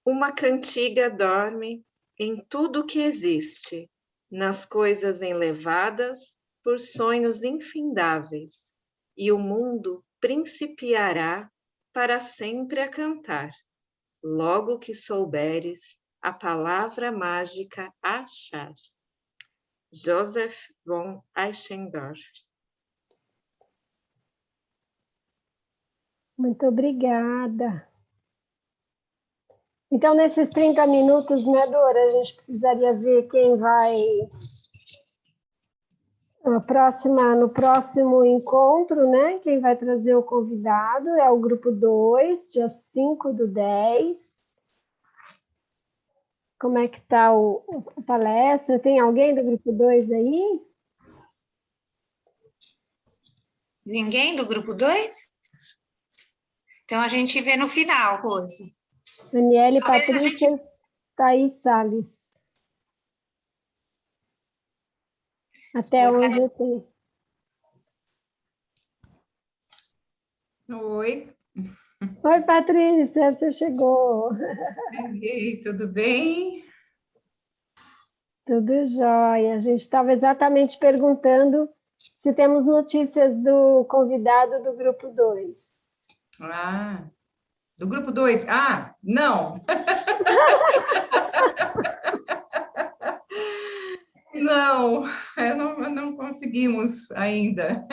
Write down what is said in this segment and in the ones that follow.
Uma cantiga dorme em tudo que existe, nas coisas enlevadas por sonhos infindáveis, e o mundo principiará para sempre a cantar, logo que souberes a palavra mágica achar. Joseph von Eichendorff. Muito obrigada. Então, nesses 30 minutos, né, Dora, a gente precisaria ver quem vai no próximo encontro, né? Quem vai trazer o convidado é o grupo 2, dia 5/10. Como é que está a palestra? Tem alguém do grupo 2 aí? Ninguém do grupo 2? Então, a gente vê no final, Rose. Daniele, Patrícia, Thaís Salles. Até onde eu tenho. Oi. Oi, Patrícia, você chegou. Cheguei, tudo bem? Tudo jóia. A gente estava exatamente perguntando se temos notícias do convidado do grupo 2. Ah, do grupo 2? Ah, não. Não conseguimos ainda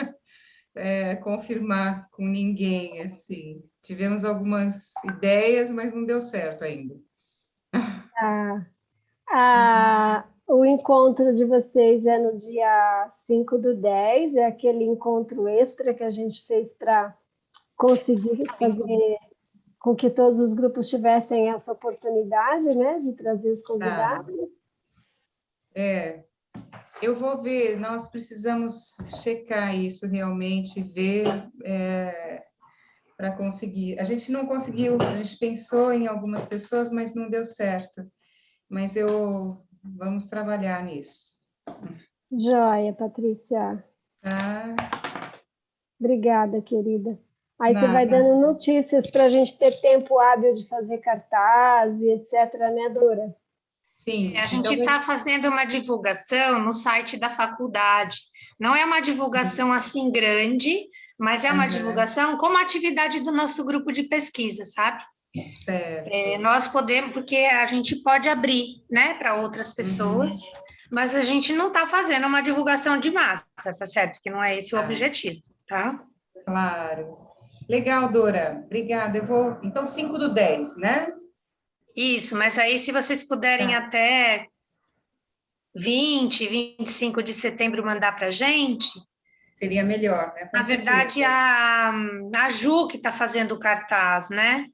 confirmar com ninguém, assim. Tivemos algumas ideias, mas não deu certo ainda. O encontro de vocês é no dia 5/10, é aquele encontro extra que a gente fez para conseguir fazer com que todos os grupos tivessem essa oportunidade, né, de trazer os convidados. Eu vou ver, nós precisamos checar isso realmente, ver para conseguir. A gente não conseguiu, a gente pensou em algumas pessoas, mas não deu certo. Mas vamos trabalhar nisso. Joia, Patrícia. Tá? Obrigada, querida. Aí você Nada. vai dando notícias para a gente ter tempo hábil de fazer cartaz e etc, né, Dora? Sim. A gente está fazendo uma divulgação no site da faculdade. Não é uma divulgação assim grande, mas é uma divulgação como atividade do nosso grupo de pesquisa, sabe? Certo. Nós podemos, porque a gente pode abrir, né, para outras pessoas, mas a gente não está fazendo uma divulgação de massa, tá certo? Porque não é esse o objetivo, tá? Claro. Legal, Dora. Obrigada. Eu vou. Então, 5/10, né? Isso, mas aí se vocês puderem até 20, 25 de setembro mandar para a gente. Seria melhor, né? Na verdade, a Ju que está fazendo o cartaz, né?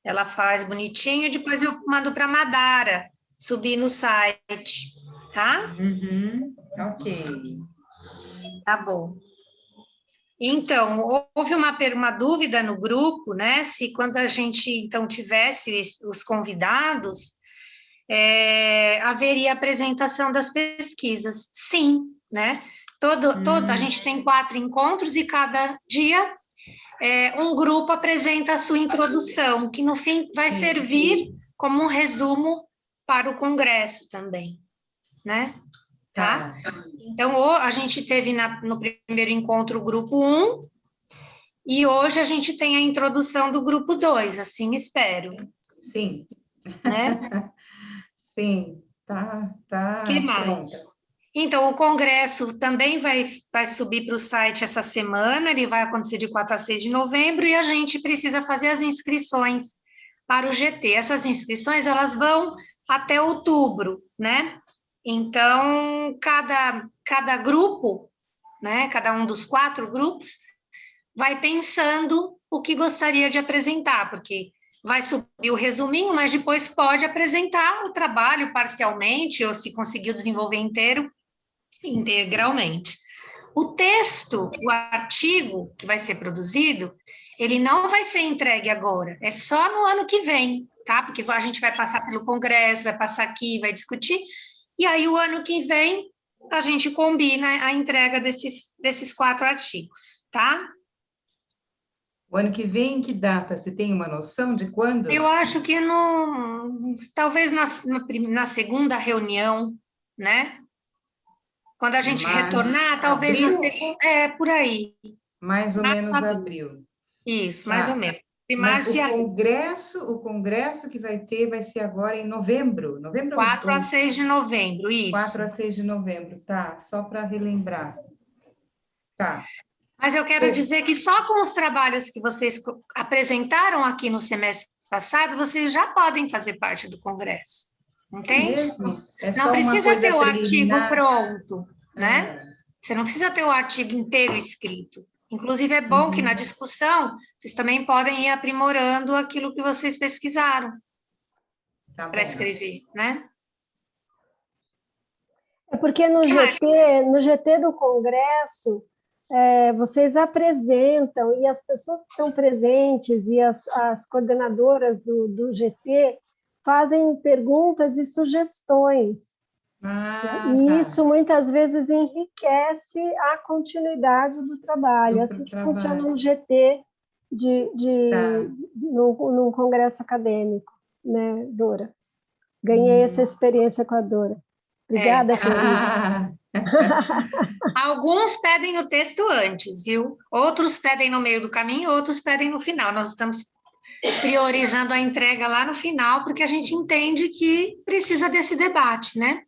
Ela faz bonitinho, depois eu mando para a Madara subir no site, tá? Ok. Tá bom. Então, houve uma dúvida no grupo, né? Se quando a gente, então, tivesse os convidados, haveria apresentação das pesquisas. Sim, né? A gente tem 4 encontros e cada dia um grupo apresenta a sua introdução, que no fim vai servir como um resumo para o congresso também, né? Tá? Então, a gente teve no primeiro encontro o grupo 1, e hoje a gente tem a introdução do grupo 2, assim espero. Sim. Né? Sim, tá. Que mais? Pronta. Então, o congresso também vai subir para o site essa semana, ele vai acontecer de 4 a 6 de novembro, e a gente precisa fazer as inscrições para o GT. Essas inscrições, elas vão até outubro, né? Então, cada grupo, né, cada um dos 4 grupos, vai pensando o que gostaria de apresentar, porque vai subir o resuminho, mas depois pode apresentar o trabalho parcialmente, ou se conseguiu desenvolver integralmente. O texto, o artigo que vai ser produzido, ele não vai ser entregue agora, é só no ano que vem, tá? Porque a gente vai passar pelo congresso, vai passar aqui, vai discutir, e aí o ano que vem a gente combina a entrega desses 4 artigos, tá? O ano que vem, que data? Você tem uma noção de quando? Eu acho que talvez na segunda reunião, né? Quando a gente retornar, talvez na abril? segunda, por aí. Mais ou Março, menos abril. abril. Isso, mais ou Tá. menos. Entre Mas março e abril. o congresso que vai ter vai ser agora em novembro. Novembro 4 a 6 de novembro, 4 isso. a 6 de novembro, tá? Só para relembrar. Tá. Mas eu quero dizer que só com os trabalhos que vocês apresentaram aqui no semestre passado, vocês já podem fazer parte do congresso. Entende? Mesmo? É Não só uma precisa coisa ter o artigo preliminar? pronto, né? Ah, Você não precisa ter o artigo inteiro escrito. Inclusive, é bom que na discussão vocês também podem ir aprimorando aquilo que vocês pesquisaram tá para bom. escrever, né? É porque no GT do Congresso, vocês apresentam, e as pessoas que estão presentes e as coordenadoras do GT fazem perguntas e sugestões. E Tá. isso muitas vezes enriquece a continuidade do trabalho. Do Assim que trabalho. funciona um GT Tá. num congresso acadêmico, né, Dora? Ganhei essa experiência com a Dora. Obrigada, querida. Alguns pedem o texto antes, viu? Outros pedem no meio do caminho, outros pedem no final. Nós estamos priorizando a entrega lá no final, porque a gente entende que precisa desse debate, né?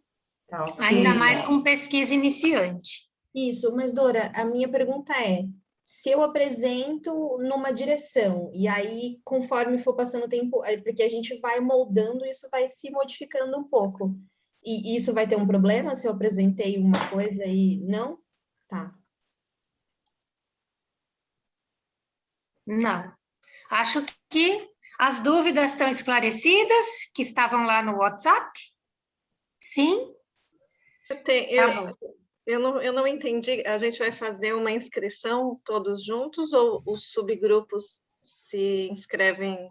Tá, ok. Ainda mais com pesquisa iniciante. Isso, mas Dora, a minha pergunta é: se eu apresento numa direção, e aí, conforme for passando o tempo, porque a gente vai moldando, isso vai se modificando um pouco. E isso vai ter um problema se eu apresentei uma coisa e não? Tá. Não. Acho que as dúvidas estão esclarecidas, que estavam lá no WhatsApp? Sim? Tá bom. Eu não entendi. A gente vai fazer uma inscrição todos juntos ou os subgrupos se inscrevem?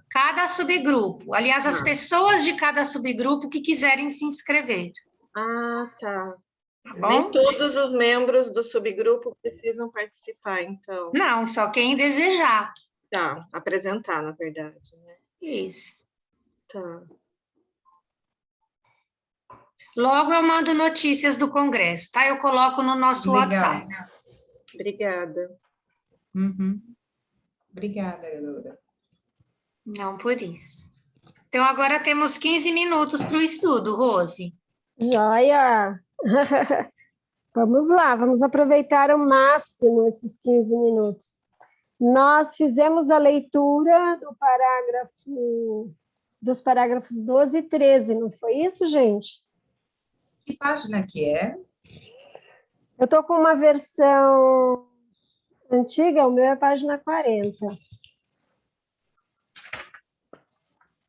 Cada subgrupo. Aliás, as pessoas de cada subgrupo que quiserem se inscrever. Ah, tá. Tá Nem bom? todos os membros do subgrupo precisam participar, então. Não, só quem desejar. Tá, apresentar, na verdade, né? Isso. Tá. Logo eu mando notícias do congresso, tá? Eu coloco no nosso WhatsApp. Obrigada. Obrigada, Dora. Não por isso. Então, agora temos 15 minutos para o estudo, Rose. Joia! Vamos lá, vamos aproveitar ao máximo esses 15 minutos. Nós fizemos a leitura dos parágrafos 12 e 13, não foi isso, gente? Que página que é? Eu estou com uma versão antiga, o meu é a página 40.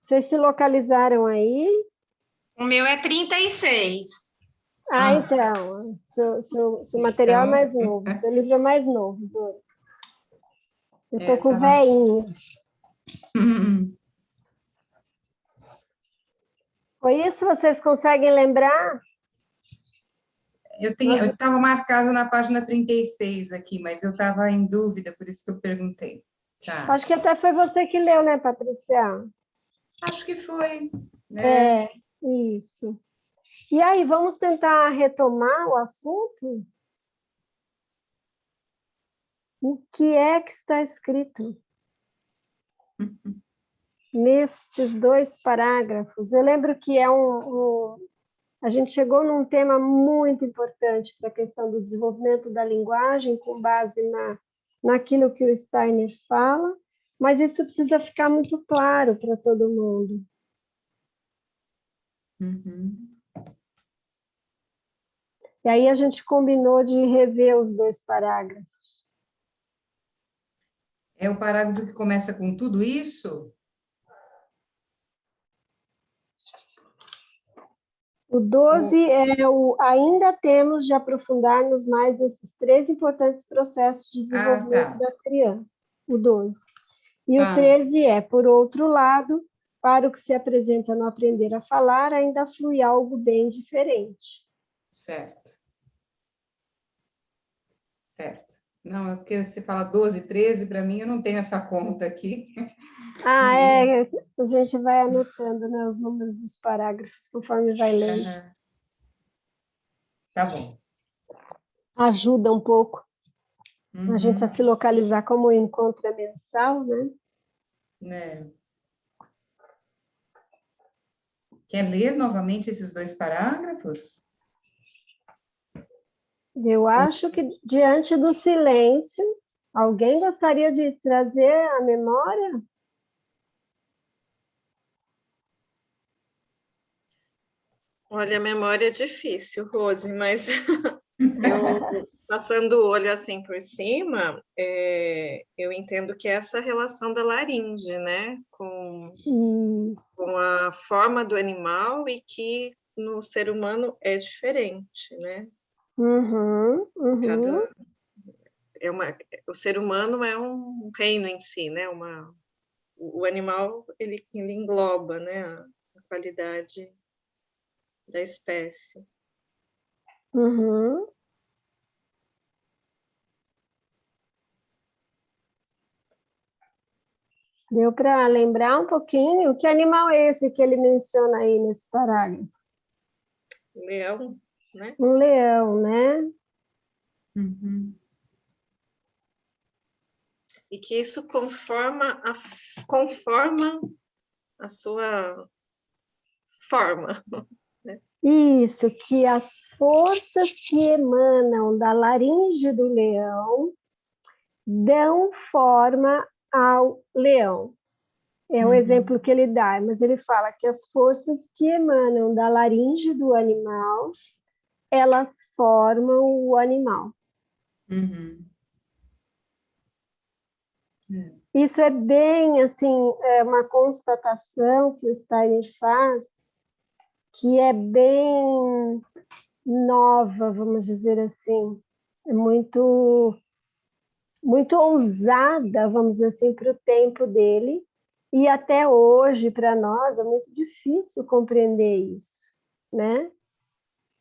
Vocês se localizaram aí? O meu é 36. Então, seu material é mais novo, seu livro é mais novo, Dora. Eu estou com o veinho. Foi isso? Vocês conseguem lembrar? Eu estava marcado na página 36 aqui, mas eu estava em dúvida, por isso que eu perguntei. Tá. Acho que até foi você que leu, né, Patrícia? Acho que foi. Né? Isso. E aí, vamos tentar retomar o assunto? O que é que está escrito nestes 2 parágrafos? Eu lembro que a gente chegou num tema muito importante para a questão do desenvolvimento da linguagem, com base naquilo que o Steiner fala, mas isso precisa ficar muito claro para todo mundo. E aí a gente combinou de rever os 2 parágrafos. É o parágrafo que começa com tudo isso? O 12 é o ainda temos de aprofundar-nos mais nesses 3 importantes processos de desenvolvimento da criança. O 12. E o 13 é, por outro lado, para o que se apresenta no aprender a falar, ainda flui algo bem diferente. Certo. Não, é porque você fala 12, 13, para mim eu não tenho essa conta aqui. A gente vai anotando, né, os números dos parágrafos conforme vai lendo. Aham. Tá bom. Ajuda um pouco a gente a Uhum. se localizar como o encontro é mensal, né? Né? Quer ler novamente esses 2 parágrafos? Eu acho que, diante do silêncio, alguém gostaria de trazer à memória? Olha, a memória é difícil, Rose, mas eu, passando o olho assim por cima, eu entendo que é essa relação da laringe, né, com a forma do animal e que no ser humano é diferente, né? Uhum, uhum. Cada, o ser humano é um reino em si, né? O animal ele engloba, né, a qualidade da espécie. Uhum. Deu para lembrar um pouquinho? Que animal é esse que ele menciona aí nesse parágrafo? Leão, né? Um leão, né? Uhum. E que isso conforma a sua forma. Né? Isso, que as forças que emanam da laringe do leão dão forma ao leão. É o exemplo que ele dá, mas ele fala que as forças que emanam da laringe do animal, elas formam o animal. Uhum. Isso é bem, assim, é uma constatação que o Steiner faz, que é bem nova, vamos dizer assim, é muito ousada, vamos dizer assim, para o tempo dele, e até hoje, para nós, é muito difícil compreender isso, né?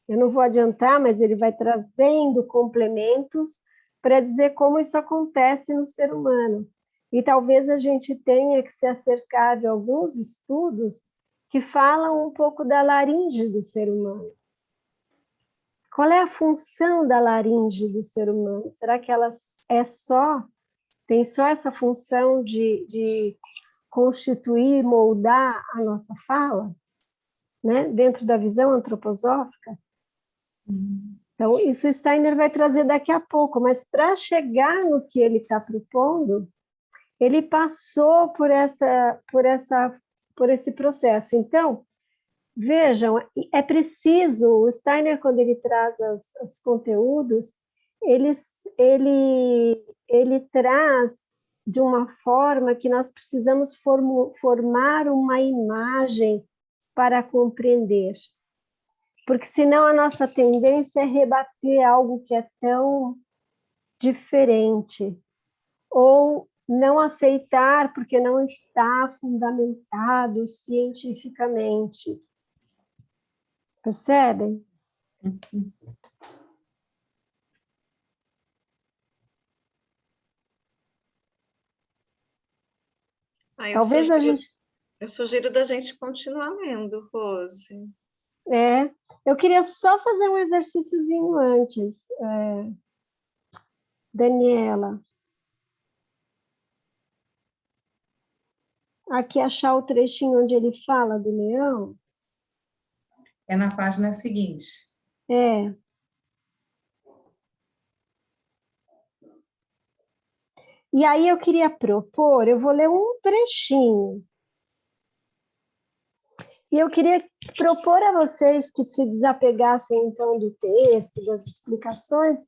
Eu não vou adiantar, mas ele vai trazendo complementos para dizer como isso acontece no ser humano. E talvez a gente tenha que se acercar de alguns estudos que falam um pouco da laringe do ser humano. Qual é a função da laringe do ser humano? Será que ela tem só essa função de constituir, moldar a nossa fala, né? Dentro da visão antroposófica? Então, isso o Steiner vai trazer daqui a pouco, mas para chegar no que ele está propondo, ele passou por esse processo. Então, vejam, é preciso, o Steiner, quando ele traz os conteúdos, ele traz de uma forma que nós precisamos formar uma imagem para compreender. Porque senão a nossa tendência é rebater algo que é tão diferente, ou não aceitar porque não está fundamentado cientificamente. Percebem? Talvez a gente... Eu sugiro da gente continuar lendo, Rose. Eu queria só fazer um exercíciozinho antes, Daniela. Aqui achar o trechinho onde ele fala do leão. É na página seguinte. E aí eu queria propor, eu vou ler um trechinho. E eu queria propor a vocês que se desapegassem, então, do texto, das explicações,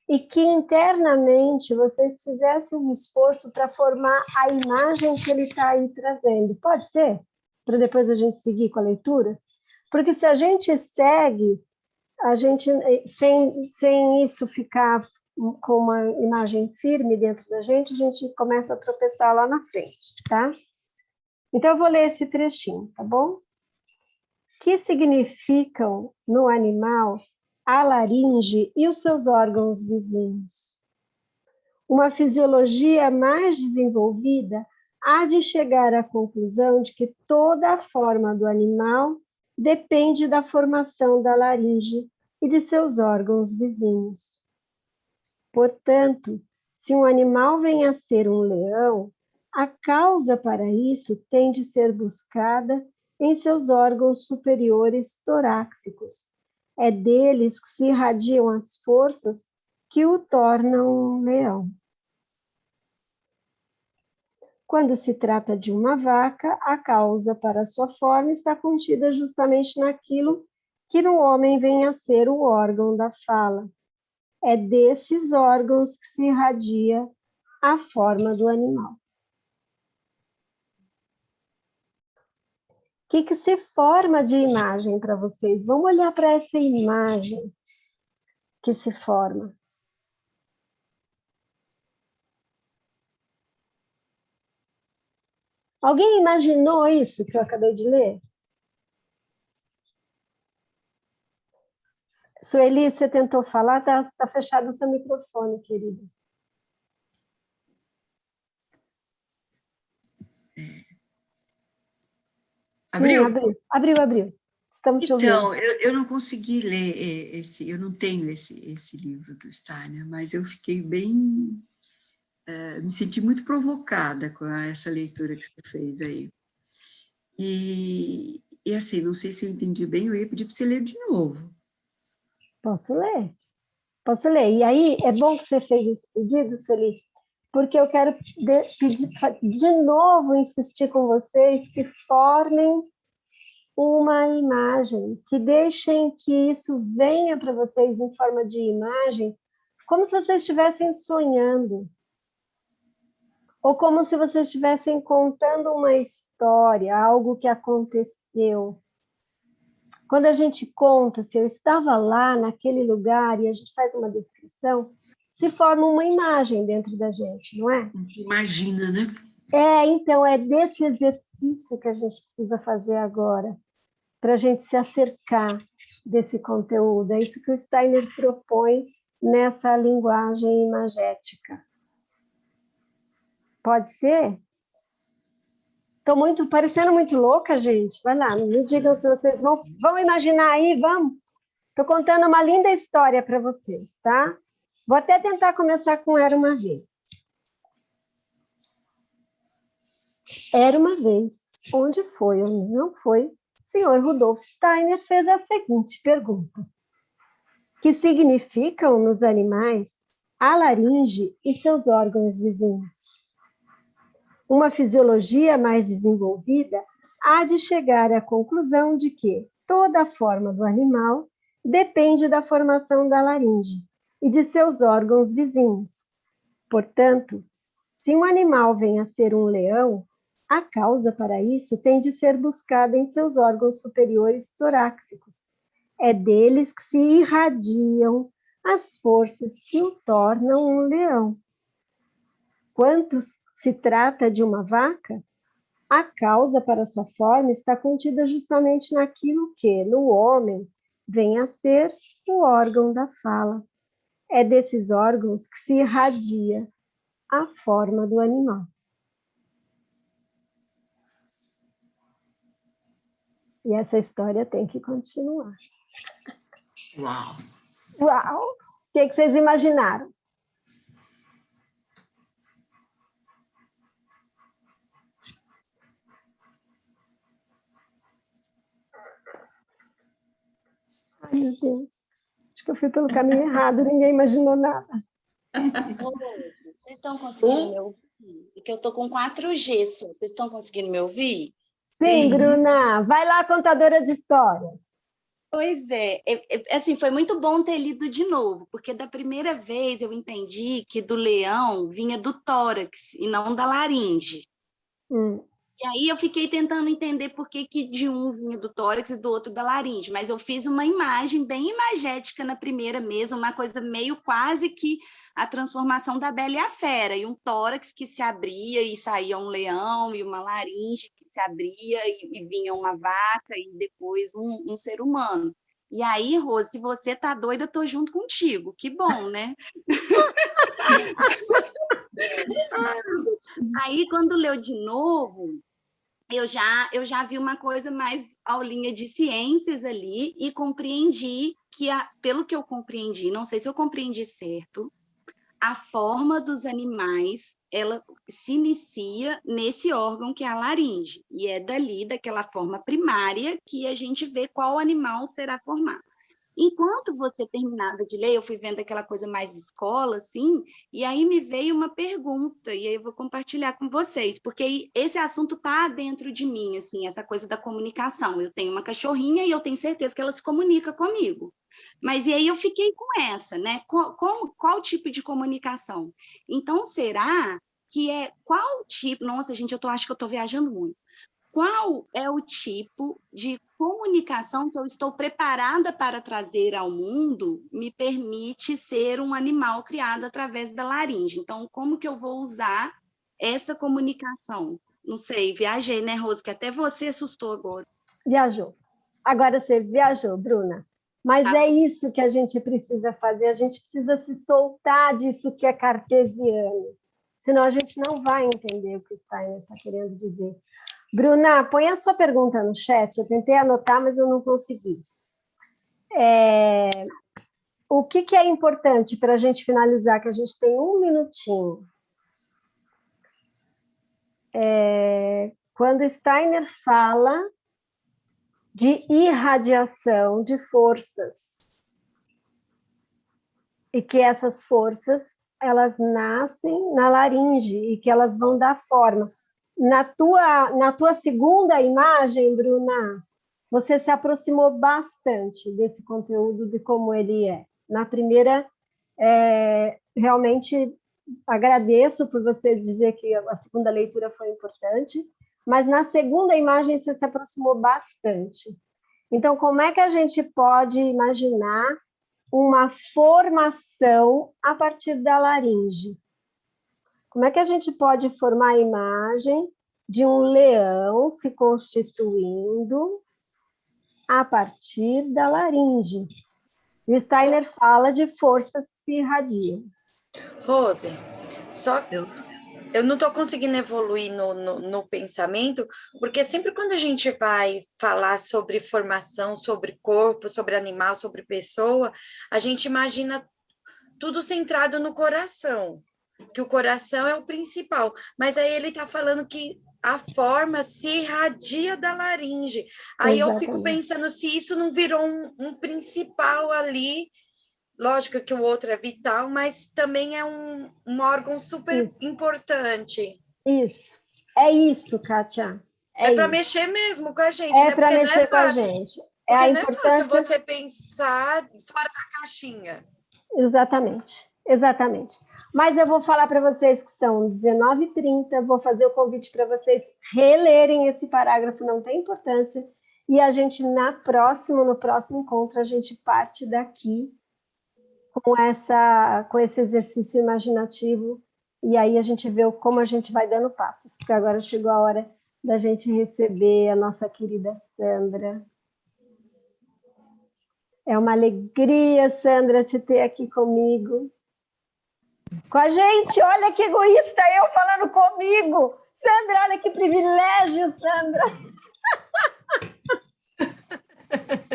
e que internamente vocês fizessem um esforço para formar a imagem que ele está aí trazendo. Pode ser? Para depois a gente seguir com a leitura? Porque se a gente segue, a gente, sem isso ficar com uma imagem firme dentro da gente, a gente começa a tropeçar lá na frente, tá? Então, eu vou ler esse trechinho, tá bom? Que significam no animal a laringe e os seus órgãos vizinhos? Uma fisiologia mais desenvolvida há de chegar à conclusão de que toda a forma do animal depende da formação da laringe e de seus órgãos vizinhos. Portanto, se um animal vem a ser um leão, a causa para isso tem de ser buscada em seus órgãos superiores torácicos. É deles que se irradiam as forças que o tornam um leão. Quando se trata de uma vaca, a causa para sua forma está contida justamente naquilo que no homem vem a ser o órgão da fala. É desses órgãos que se irradia a forma do animal. O que se forma de imagem para vocês? Vamos olhar para essa imagem que se forma. Alguém imaginou isso que eu acabei de ler? Sueli, você tentou falar? Tá fechado o seu microfone, querida. Abriu? Abriu. Estamos te ouvindo. Então, eu não consegui ler eu não tenho esse livro do Steiner, mas eu fiquei bem, me senti muito provocada com essa leitura que você fez aí. E assim, não sei se eu entendi bem, eu ia pedir para você ler de novo. Posso ler. E aí, é bom que você fez esse pedido, Sueli, porque eu quero pedir de novo, insistir com vocês que formem uma imagem, que deixem que isso venha para vocês em forma de imagem, como se vocês estivessem sonhando, ou como se vocês estivessem contando uma história, algo que aconteceu. Quando a gente conta, se eu estava lá naquele lugar e a gente faz uma descrição, se forma uma imagem dentro da gente, não é? Imagina, né? Então é desse exercício que a gente precisa fazer agora, para a gente se acercar desse conteúdo. É isso que o Steiner propõe nessa linguagem imagética. Pode ser? Estou parecendo muito louca, gente. Vai lá, me digam se vocês vão imaginar aí, vamos? Estou contando uma linda história para vocês, tá? Vou até tentar começar com Era uma Vez. Era uma vez, onde foi, onde não foi, Sr. Rudolf Steiner fez a seguinte pergunta: que significam nos animais a laringe e seus órgãos vizinhos? Uma fisiologia mais desenvolvida há de chegar à conclusão de que toda a forma do animal depende da formação da laringe e de seus órgãos vizinhos. Portanto, se um animal vem a ser um leão, a causa para isso tem de ser buscada em seus órgãos superiores torácicos. É deles que se irradiam as forças que o tornam um leão. Quanto se trata de uma vaca, a causa para sua forma está contida justamente naquilo que, no homem, vem a ser o órgão da fala. É desses órgãos que se irradia a forma do animal. E essa história tem que continuar. Uau! Uau! O que vocês imaginaram? Ai, meu Deus. Acho que eu fui pelo caminho errado, ninguém imaginou nada. Vocês estão conseguindo me ouvir? Porque eu estou com 4G, vocês estão conseguindo me ouvir? Sim, Bruna. Vai lá, contadora de histórias. Pois é, assim, foi muito bom ter lido de novo, porque da primeira vez eu entendi que do leão vinha do tórax e não da laringe. E aí eu fiquei tentando entender por que de um vinha do tórax e do outro da laringe, mas eu fiz uma imagem bem imagética na primeira mesmo, uma coisa meio quase que a transformação da Bela e a Fera, e um tórax que se abria e saía um leão, e uma laringe que se abria e vinha uma vaca e depois um ser humano. E aí, Rose, se você tá doida, eu tô junto contigo. Que bom, né? Aí, quando leu de novo, eu já vi uma coisa mais aulinha de ciências ali e compreendi que, pelo que eu compreendi, não sei se eu compreendi certo, a forma dos animais, ela se inicia nesse órgão que é a laringe, e é dali, daquela forma primária, que a gente vê qual animal será formado. Enquanto você terminava de ler, eu fui vendo aquela coisa mais escola, assim, e aí me veio uma pergunta, e aí eu vou compartilhar com vocês, porque esse assunto está dentro de mim, assim, essa coisa da comunicação. Eu tenho uma cachorrinha e eu tenho certeza que ela se comunica comigo. Mas e aí eu fiquei com essa, né? Qual tipo de comunicação? Então, será que qual tipo... Nossa, gente, acho que eu estou viajando muito. Qual é o tipo de comunicação que eu estou preparada para trazer ao mundo me permite ser um animal criado através da laringe? Então, como que eu vou usar essa comunicação? Não sei, viajei, né, Rose? Que até você assustou agora. Viajou. Agora você viajou, Bruna. Mas é isso que a gente precisa fazer, a gente precisa se soltar disso que é cartesiano. Senão a gente não vai entender o que o Steiner está querendo dizer. Bruna, põe a sua pergunta no chat. Eu tentei anotar, mas eu não consegui. O que é importante para a gente finalizar, que a gente tem 1 minutinho? Quando Steiner fala de irradiação de forças, e que essas forças elas nascem na laringe e que elas vão dar forma. Na tua segunda imagem, Bruna, você se aproximou bastante desse conteúdo, de como ele é. Na primeira, realmente agradeço por você dizer que a segunda leitura foi importante, mas na segunda imagem você se aproximou bastante. Então, como é que a gente pode imaginar uma formação a partir da laringe? Como é que a gente pode formar a imagem de um leão se constituindo a partir da laringe? E Steiner fala de forças que se irradiam. Rose, só eu não estou conseguindo evoluir no pensamento, porque sempre quando a gente vai falar sobre formação, sobre corpo, sobre animal, sobre pessoa, a gente imagina tudo centrado no coração, que o coração é o principal, mas aí ele está falando que a forma se irradia da laringe. Aí eu fico pensando se isso não virou um principal ali. Lógico que o outro é vital, mas também é um órgão super importante. Isso. É isso, Kátia. É para mexer mesmo com a gente, né? É para mexer com a gente. Porque não é fácil você pensar fora da caixinha. Exatamente. Mas eu vou falar para vocês que são 19h30, vou fazer o convite para vocês relerem esse parágrafo, não tem importância, e a gente, no próximo encontro, a gente parte daqui com esse exercício imaginativo, e aí a gente vê como a gente vai dando passos, porque agora chegou a hora da gente receber a nossa querida Sandra. É uma alegria, Sandra, te ter aqui comigo. Com a gente, olha que egoísta eu falando comigo. Sandra, olha que privilégio, Sandra.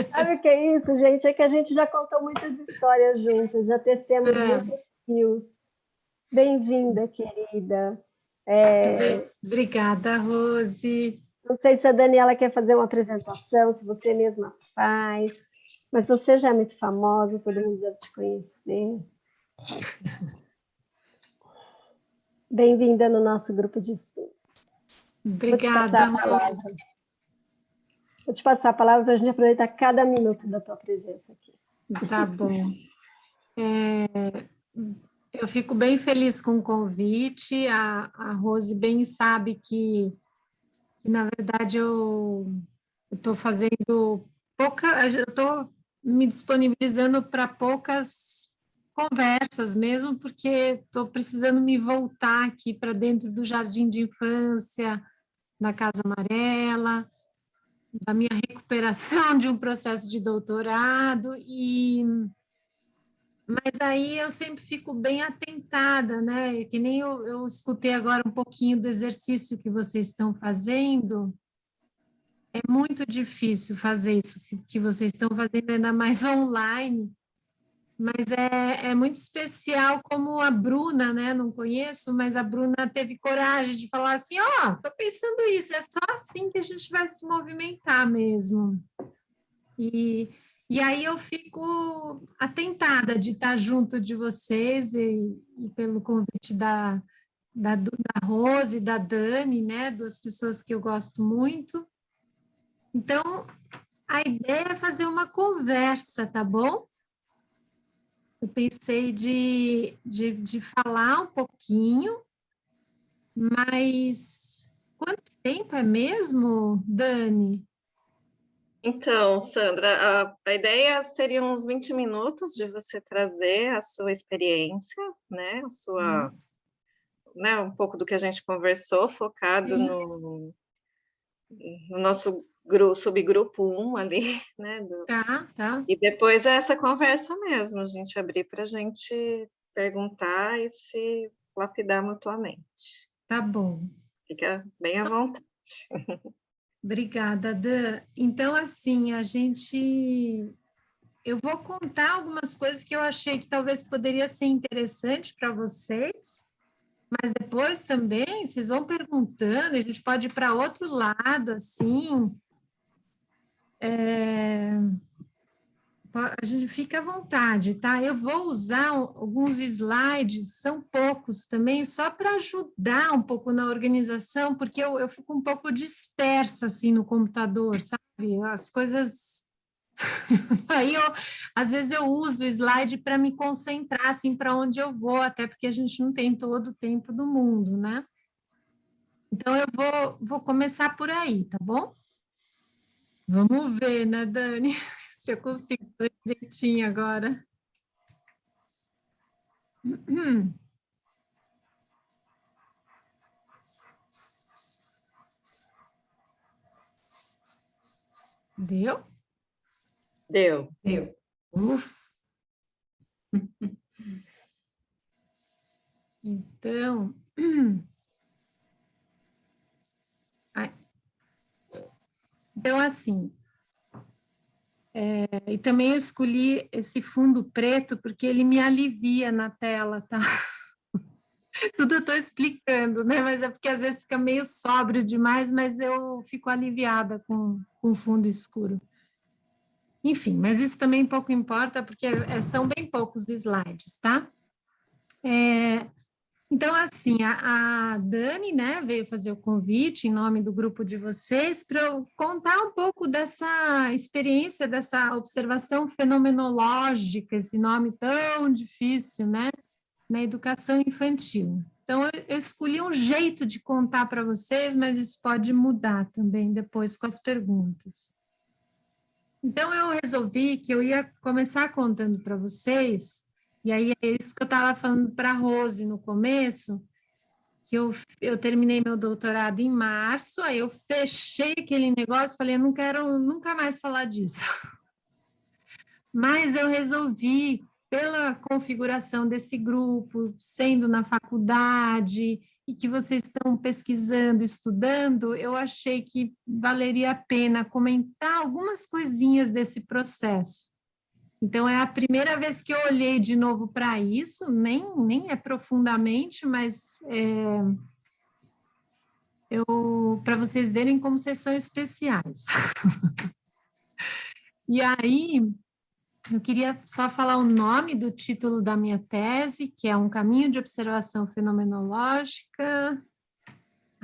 Sabe o que é isso, gente? É que a gente já contou muitas histórias juntas, já tecemos muitos fios. Bem-vinda, querida. Obrigada, Rose. Não sei se a Daniela quer fazer uma apresentação, se você mesma faz, mas você já é muito famosa, todo mundo deve te conhecer. Bem-vinda no nosso grupo de estudos. Obrigada, Rose. Vou te passar a palavra para a gente aproveitar cada minuto da tua presença aqui. Tá bom. Eu fico bem feliz com o convite. A Rose bem sabe que na verdade, eu estou fazendo eu estou me disponibilizando para poucas conversas mesmo, porque estou precisando me voltar aqui para dentro do jardim de infância, da Casa Amarela, da minha recuperação de um processo de doutorado, e Mas aí eu sempre fico bem atentada, né? Que nem eu escutei agora um pouquinho do exercício que vocês estão fazendo. É muito difícil fazer isso que vocês estão fazendo, ainda mais online. Mas é muito especial como a Bruna, né? Não conheço, mas a Bruna teve coragem de falar assim, ó, tô pensando isso, é só assim que a gente vai se movimentar mesmo. E aí eu fico atentada de estar junto de vocês e pelo convite da Rose e da Dani, né? Duas pessoas que eu gosto muito. Então, a ideia é fazer uma conversa, tá bom? Eu pensei de falar um pouquinho, mas quanto tempo é mesmo, Dani? Então, Sandra, a ideia seria uns 20 minutos de você trazer a sua experiência, né? A sua, né? Um pouco do que a gente conversou, focado no nosso subgrupo 1 ali, né? Tá. E depois é essa conversa mesmo, a gente abrir para a gente perguntar e se lapidar mutuamente. Tá bom. Fica bem à vontade. Obrigada, Dan. Então, assim, eu vou contar algumas coisas que eu achei que talvez poderia ser interessante para vocês, mas depois também vocês vão perguntando, a gente pode ir para outro lado, assim. A gente fica à vontade, tá? Eu vou usar alguns slides, são poucos também, só para ajudar um pouco na organização, porque eu fico um pouco dispersa, assim, no computador, sabe? As coisas... Aí, às vezes, eu uso o slide para me concentrar, assim, para onde eu vou, até porque a gente não tem todo o tempo do mundo, né? Então, eu vou começar por aí, tá bom? Vamos ver, né, Dani? Se eu consigo fazer direitinho agora. Deu? Deu. Ufa. Então, assim, e também eu escolhi esse fundo preto porque ele me alivia na tela, tá? Tudo eu estou explicando, né? Mas é porque às vezes fica meio sóbrio demais, mas eu fico aliviada com o fundo escuro. Enfim, mas isso também pouco importa, porque são bem poucos slides, tá? Então, assim, a Dani, né, veio fazer o convite em nome do grupo de vocês para eu contar um pouco dessa experiência, dessa observação fenomenológica, esse nome tão difícil, né, na educação infantil. Então, eu escolhi um jeito de contar para vocês, mas isso pode mudar também depois com as perguntas. Então, eu resolvi que eu ia começar contando para vocês, e aí é isso que eu estava falando para a Rose no começo, que eu terminei meu doutorado em março, aí eu fechei aquele negócio, falei, eu não quero nunca mais falar disso. Mas eu resolvi, pela configuração desse grupo, sendo na faculdade, e que vocês estão pesquisando, estudando, eu achei que valeria a pena comentar algumas coisinhas desse processo. Então, é a primeira vez que eu olhei de novo para isso, nem é profundamente, mas para vocês verem como vocês são especiais. E aí, eu queria só falar o nome do título da minha tese, que é Um Caminho de Observação Fenomenológica.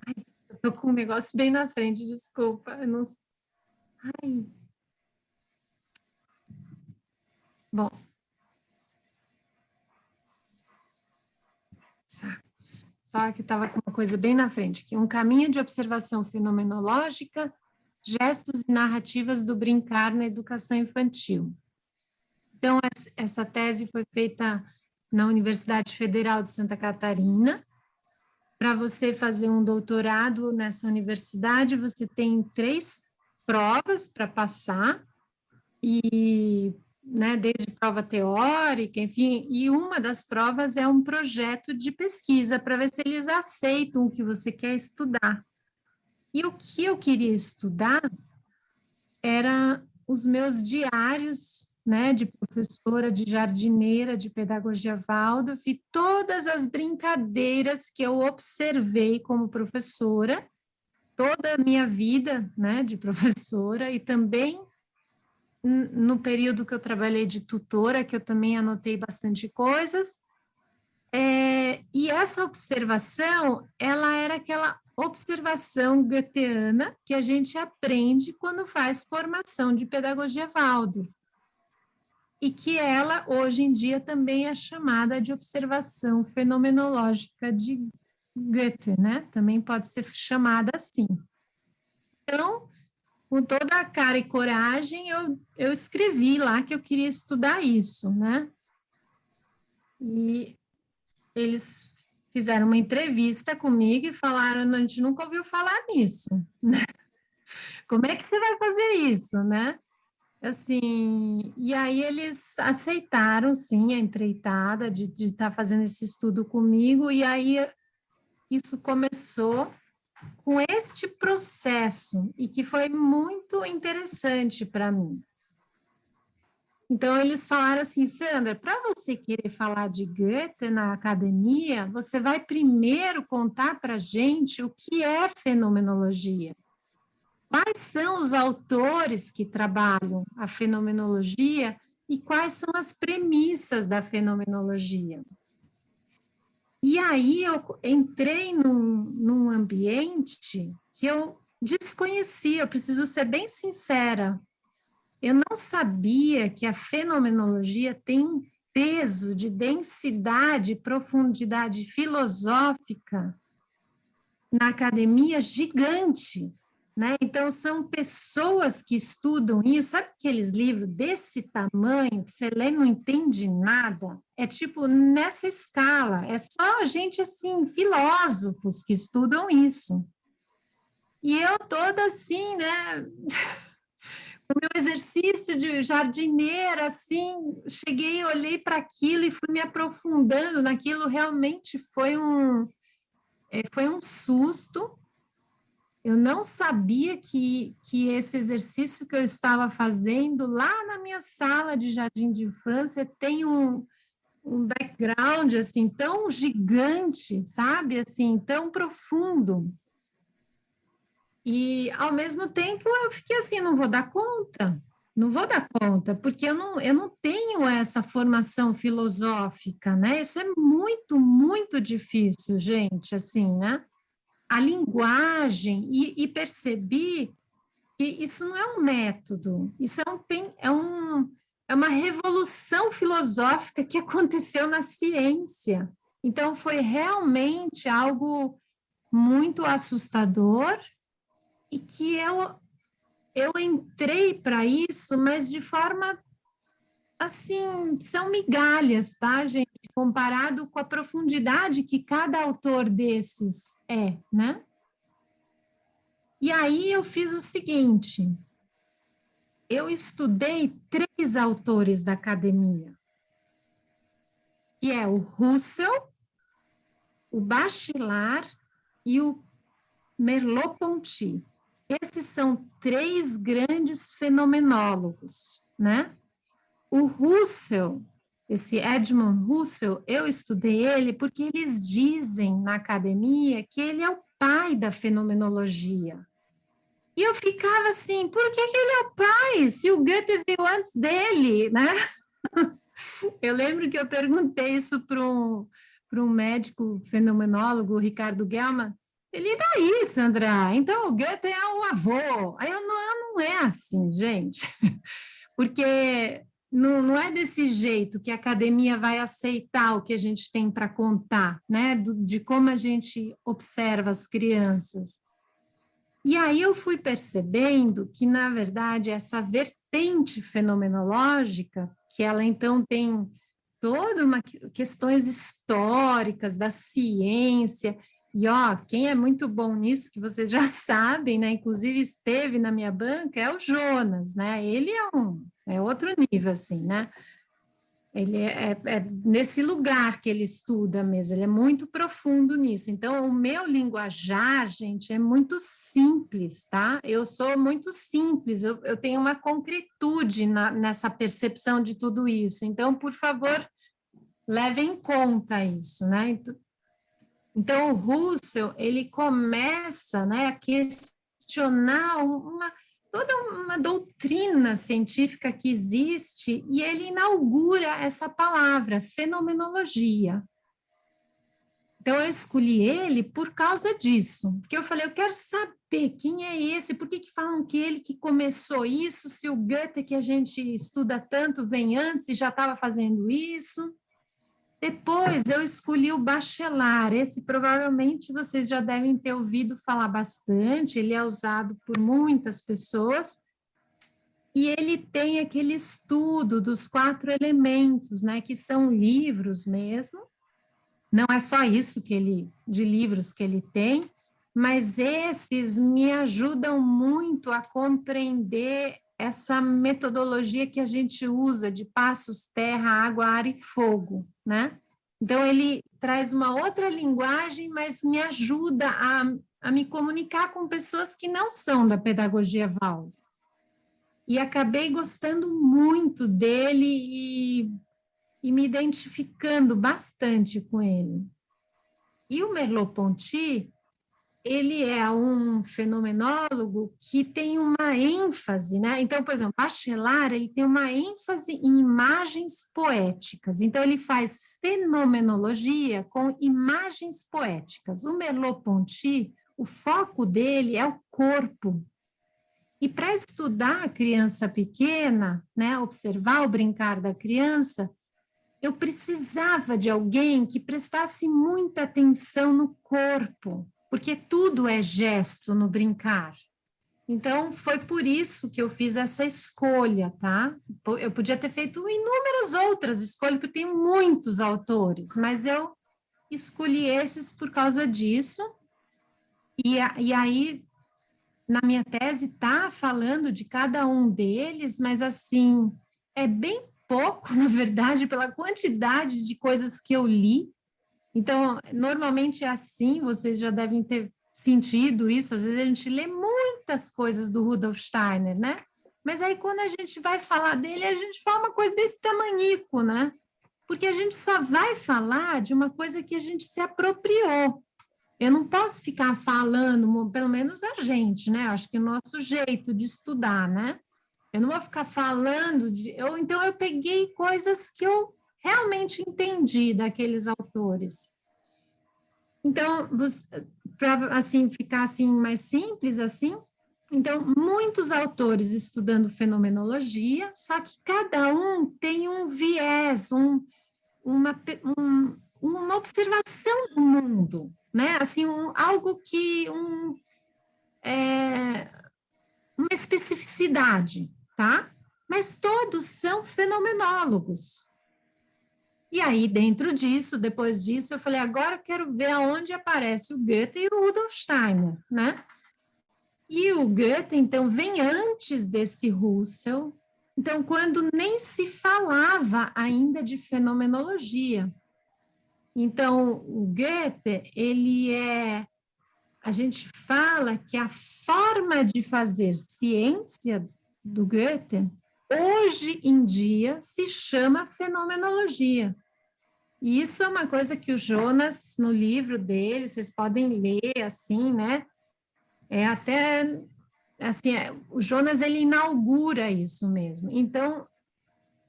Ai, eu estou com um negócio bem na frente, desculpa. Eu não... Ai. Bom. Sacos. Só que estava com uma coisa bem na frente aqui. Um Caminho de Observação Fenomenológica, Gestos e Narrativas do Brincar na Educação Infantil. Então, essa tese foi feita na Universidade Federal de Santa Catarina. Para você fazer um doutorado nessa universidade, você tem 3 provas para passar, e né, desde prova teórica, enfim, e uma das provas é um projeto de pesquisa para ver se eles aceitam o que você quer estudar. E o que eu queria estudar era os meus diários, né, de professora, de jardineira, de pedagogia Waldorf, e todas as brincadeiras que eu observei como professora, toda a minha vida, né, de professora, e também no período que eu trabalhei de tutora, que eu também anotei bastante coisas, e essa observação, ela era aquela observação goetheana que a gente aprende quando faz formação de pedagogia Waldorf, e que ela, hoje em dia, também é chamada de observação fenomenológica de Goethe, né? Também pode ser chamada assim. Então, com toda a cara e coragem, eu escrevi lá que eu queria estudar isso, né? E eles fizeram uma entrevista comigo e falaram, a gente nunca ouviu falar nisso, né? Como é que você vai fazer isso, né? Assim, e aí eles aceitaram, sim, a empreitada de estar fazendo esse estudo comigo, e aí isso começou com este processo, e que foi muito interessante para mim. Então, eles falaram assim, Sandra, para você querer falar de Goethe na academia, você vai primeiro contar para a gente o que é fenomenologia. Quais são os autores que trabalham a fenomenologia e quais são as premissas da fenomenologia? E aí eu entrei num ambiente que eu desconhecia, eu preciso ser bem sincera. Eu não sabia que a fenomenologia tem um peso de densidade, profundidade filosófica na academia gigante. Né? Então, são pessoas que estudam isso, sabe aqueles livros desse tamanho, que você lê e não entende nada? É tipo nessa escala, é só gente assim, filósofos que estudam isso. E eu toda assim, né, o meu exercício de jardineira, assim, cheguei, olhei para aquilo e fui me aprofundando naquilo, realmente foi um susto. Eu não sabia que esse exercício que eu estava fazendo lá na minha sala de jardim de infância tem um background, assim, tão gigante, sabe? Assim, tão profundo. E, ao mesmo tempo, eu fiquei assim, não vou dar conta, porque eu não tenho essa formação filosófica, né? Isso é muito, muito difícil, gente, assim, né? A linguagem, e percebi que isso não é um método, isso é uma revolução filosófica que aconteceu na ciência. Então, foi realmente algo muito assustador e que eu entrei para isso, mas de forma, assim, são migalhas, tá, gente? Comparado com a profundidade que cada autor desses né? E aí eu fiz o seguinte, eu estudei 3 autores da academia, que é o Russell, o Bachelard e o Merleau-Ponty. Esses são 3 grandes fenomenólogos, né? O Russell, esse Edmund Russell, eu estudei ele porque eles dizem na academia que ele é o pai da fenomenologia. E eu ficava assim, por que ele é o pai, se o Goethe veio antes dele, né? Eu lembro que eu perguntei isso para um médico fenomenólogo, o Ricardo Gelman. Ele, daí, Sandra? Então o Goethe é o avô. Aí eu, não é assim, gente. Porque não é desse jeito que a academia vai aceitar o que a gente tem para contar, né? De como a gente observa as crianças. E aí eu fui percebendo que, na verdade, essa vertente fenomenológica, que ela então tem toda uma questões históricas da ciência, E, ó, quem é muito bom nisso, que vocês já sabem, né? Inclusive esteve na minha banca, é o Jonas, né? Ele é outro nível, assim, né? Ele é nesse lugar que ele estuda mesmo, ele é muito profundo nisso. Então, o meu linguajar, gente, é muito simples, tá? Eu sou muito simples, eu tenho uma concretude nessa percepção de tudo isso. Então, por favor, levem em conta isso, né? Então, o Russell, ele começa, né, a questionar toda uma doutrina científica que existe, e ele inaugura essa palavra, fenomenologia. Então, eu escolhi ele por causa disso, porque eu falei, eu quero saber quem é esse, por que falam que ele que começou isso, se o Goethe, que a gente estuda tanto, vem antes e já estava fazendo isso. Depois, eu escolhi o Bachelard, esse provavelmente vocês já devem ter ouvido falar bastante, ele é usado por muitas pessoas, e ele tem aquele estudo dos 4 elementos, né, que são livros mesmo, não é só isso de livros que ele tem, mas esses me ajudam muito a compreender essa metodologia que a gente usa de passos, terra, água, ar e fogo, né? Então, ele traz uma outra linguagem, mas me ajuda a me comunicar com pessoas que não são da pedagogia Waldorf. E acabei gostando muito dele e me identificando bastante com ele. E o Merleau-Ponty, ele é um fenomenólogo que tem uma ênfase, né? Então, por exemplo, Bachelard, ele tem uma ênfase em imagens poéticas. Então, ele faz fenomenologia com imagens poéticas. O Merleau-Ponty, o foco dele é o corpo. E para estudar a criança pequena, né, observar o brincar da criança, eu precisava de alguém que prestasse muita atenção no corpo, porque tudo é gesto no brincar. Então, foi por isso que eu fiz essa escolha, tá? Eu podia ter feito inúmeras outras escolhas, porque tem muitos autores, mas eu escolhi esses por causa disso. E aí, na minha tese, tá falando de cada um deles, mas assim, é bem pouco, na verdade, pela quantidade de coisas que eu li. Então, normalmente é assim, vocês já devem ter sentido isso, às vezes a gente lê muitas coisas do Rudolf Steiner, né? Mas aí quando a gente vai falar dele, a gente fala uma coisa desse tamanhico, né? Porque a gente só vai falar de uma coisa que a gente se apropriou. Eu não posso ficar falando, pelo menos a gente, né? Acho que o nosso jeito de estudar, né? Eu não vou ficar falando então eu peguei coisas que eu realmente entendi daqueles autores. Então, para assim ficar assim mais simples assim, então muitos autores estudando fenomenologia, só que cada um tem um viés, uma observação do mundo, né? Assim, algo que uma especificidade, tá? Mas todos são fenomenólogos. E aí, dentro disso, depois disso, eu falei, agora eu quero ver aonde aparece o Goethe e o Rudolf Steiner, né? E o Goethe, então, vem antes desse Russell, então, quando nem se falava ainda de fenomenologia. Então, o Goethe, a gente fala que a forma de fazer ciência do Goethe, hoje em dia, se chama fenomenologia. E isso é uma coisa que o Jonas, no livro dele, vocês podem ler, assim, né? O Jonas, ele inaugura isso mesmo. Então,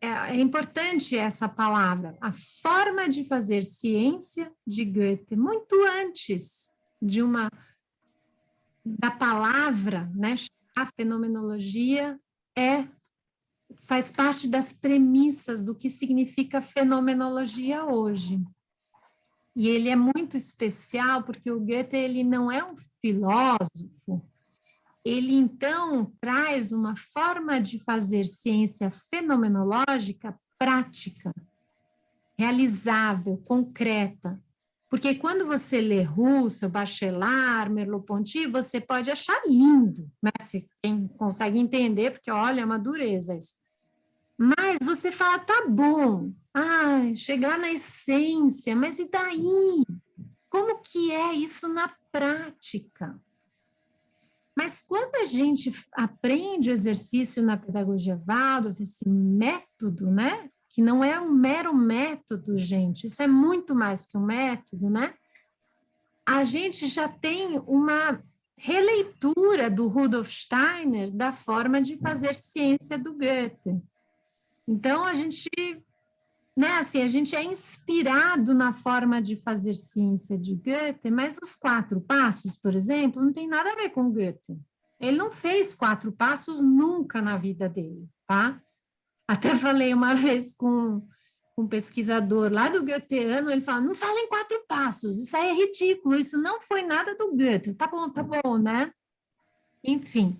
é importante essa palavra, a forma de fazer ciência de Goethe, muito antes da palavra, né? A fenomenologia faz parte das premissas do que significa fenomenologia hoje. E ele é muito especial porque o Goethe, ele não é um filósofo, ele então traz uma forma de fazer ciência fenomenológica prática, realizável, concreta. Porque quando você lê Russell, Bachelard, Merleau-Ponty, você pode achar lindo, né? Se quem consegue entender, porque, olha, é uma dureza isso. Mas você fala, tá bom, chegar na essência, mas e daí? Como que é isso na prática? Mas quando a gente aprende o exercício na pedagogia Waldorf, esse método, né? Que não é um mero método, gente, isso é muito mais que um método, né? A gente já tem uma releitura do Rudolf Steiner da forma de fazer ciência do Goethe. Então, a gente, né, assim, a gente é inspirado na forma de fazer ciência de Goethe, mas os 4 passos, por exemplo, não tem nada a ver com Goethe. Ele não fez 4 passos nunca na vida dele, tá? Até falei uma vez com um pesquisador lá do Goetheano, ele fala, não fala em 4 passos, isso aí é ridículo, isso não foi nada do Goethe. Tá bom, né? Enfim.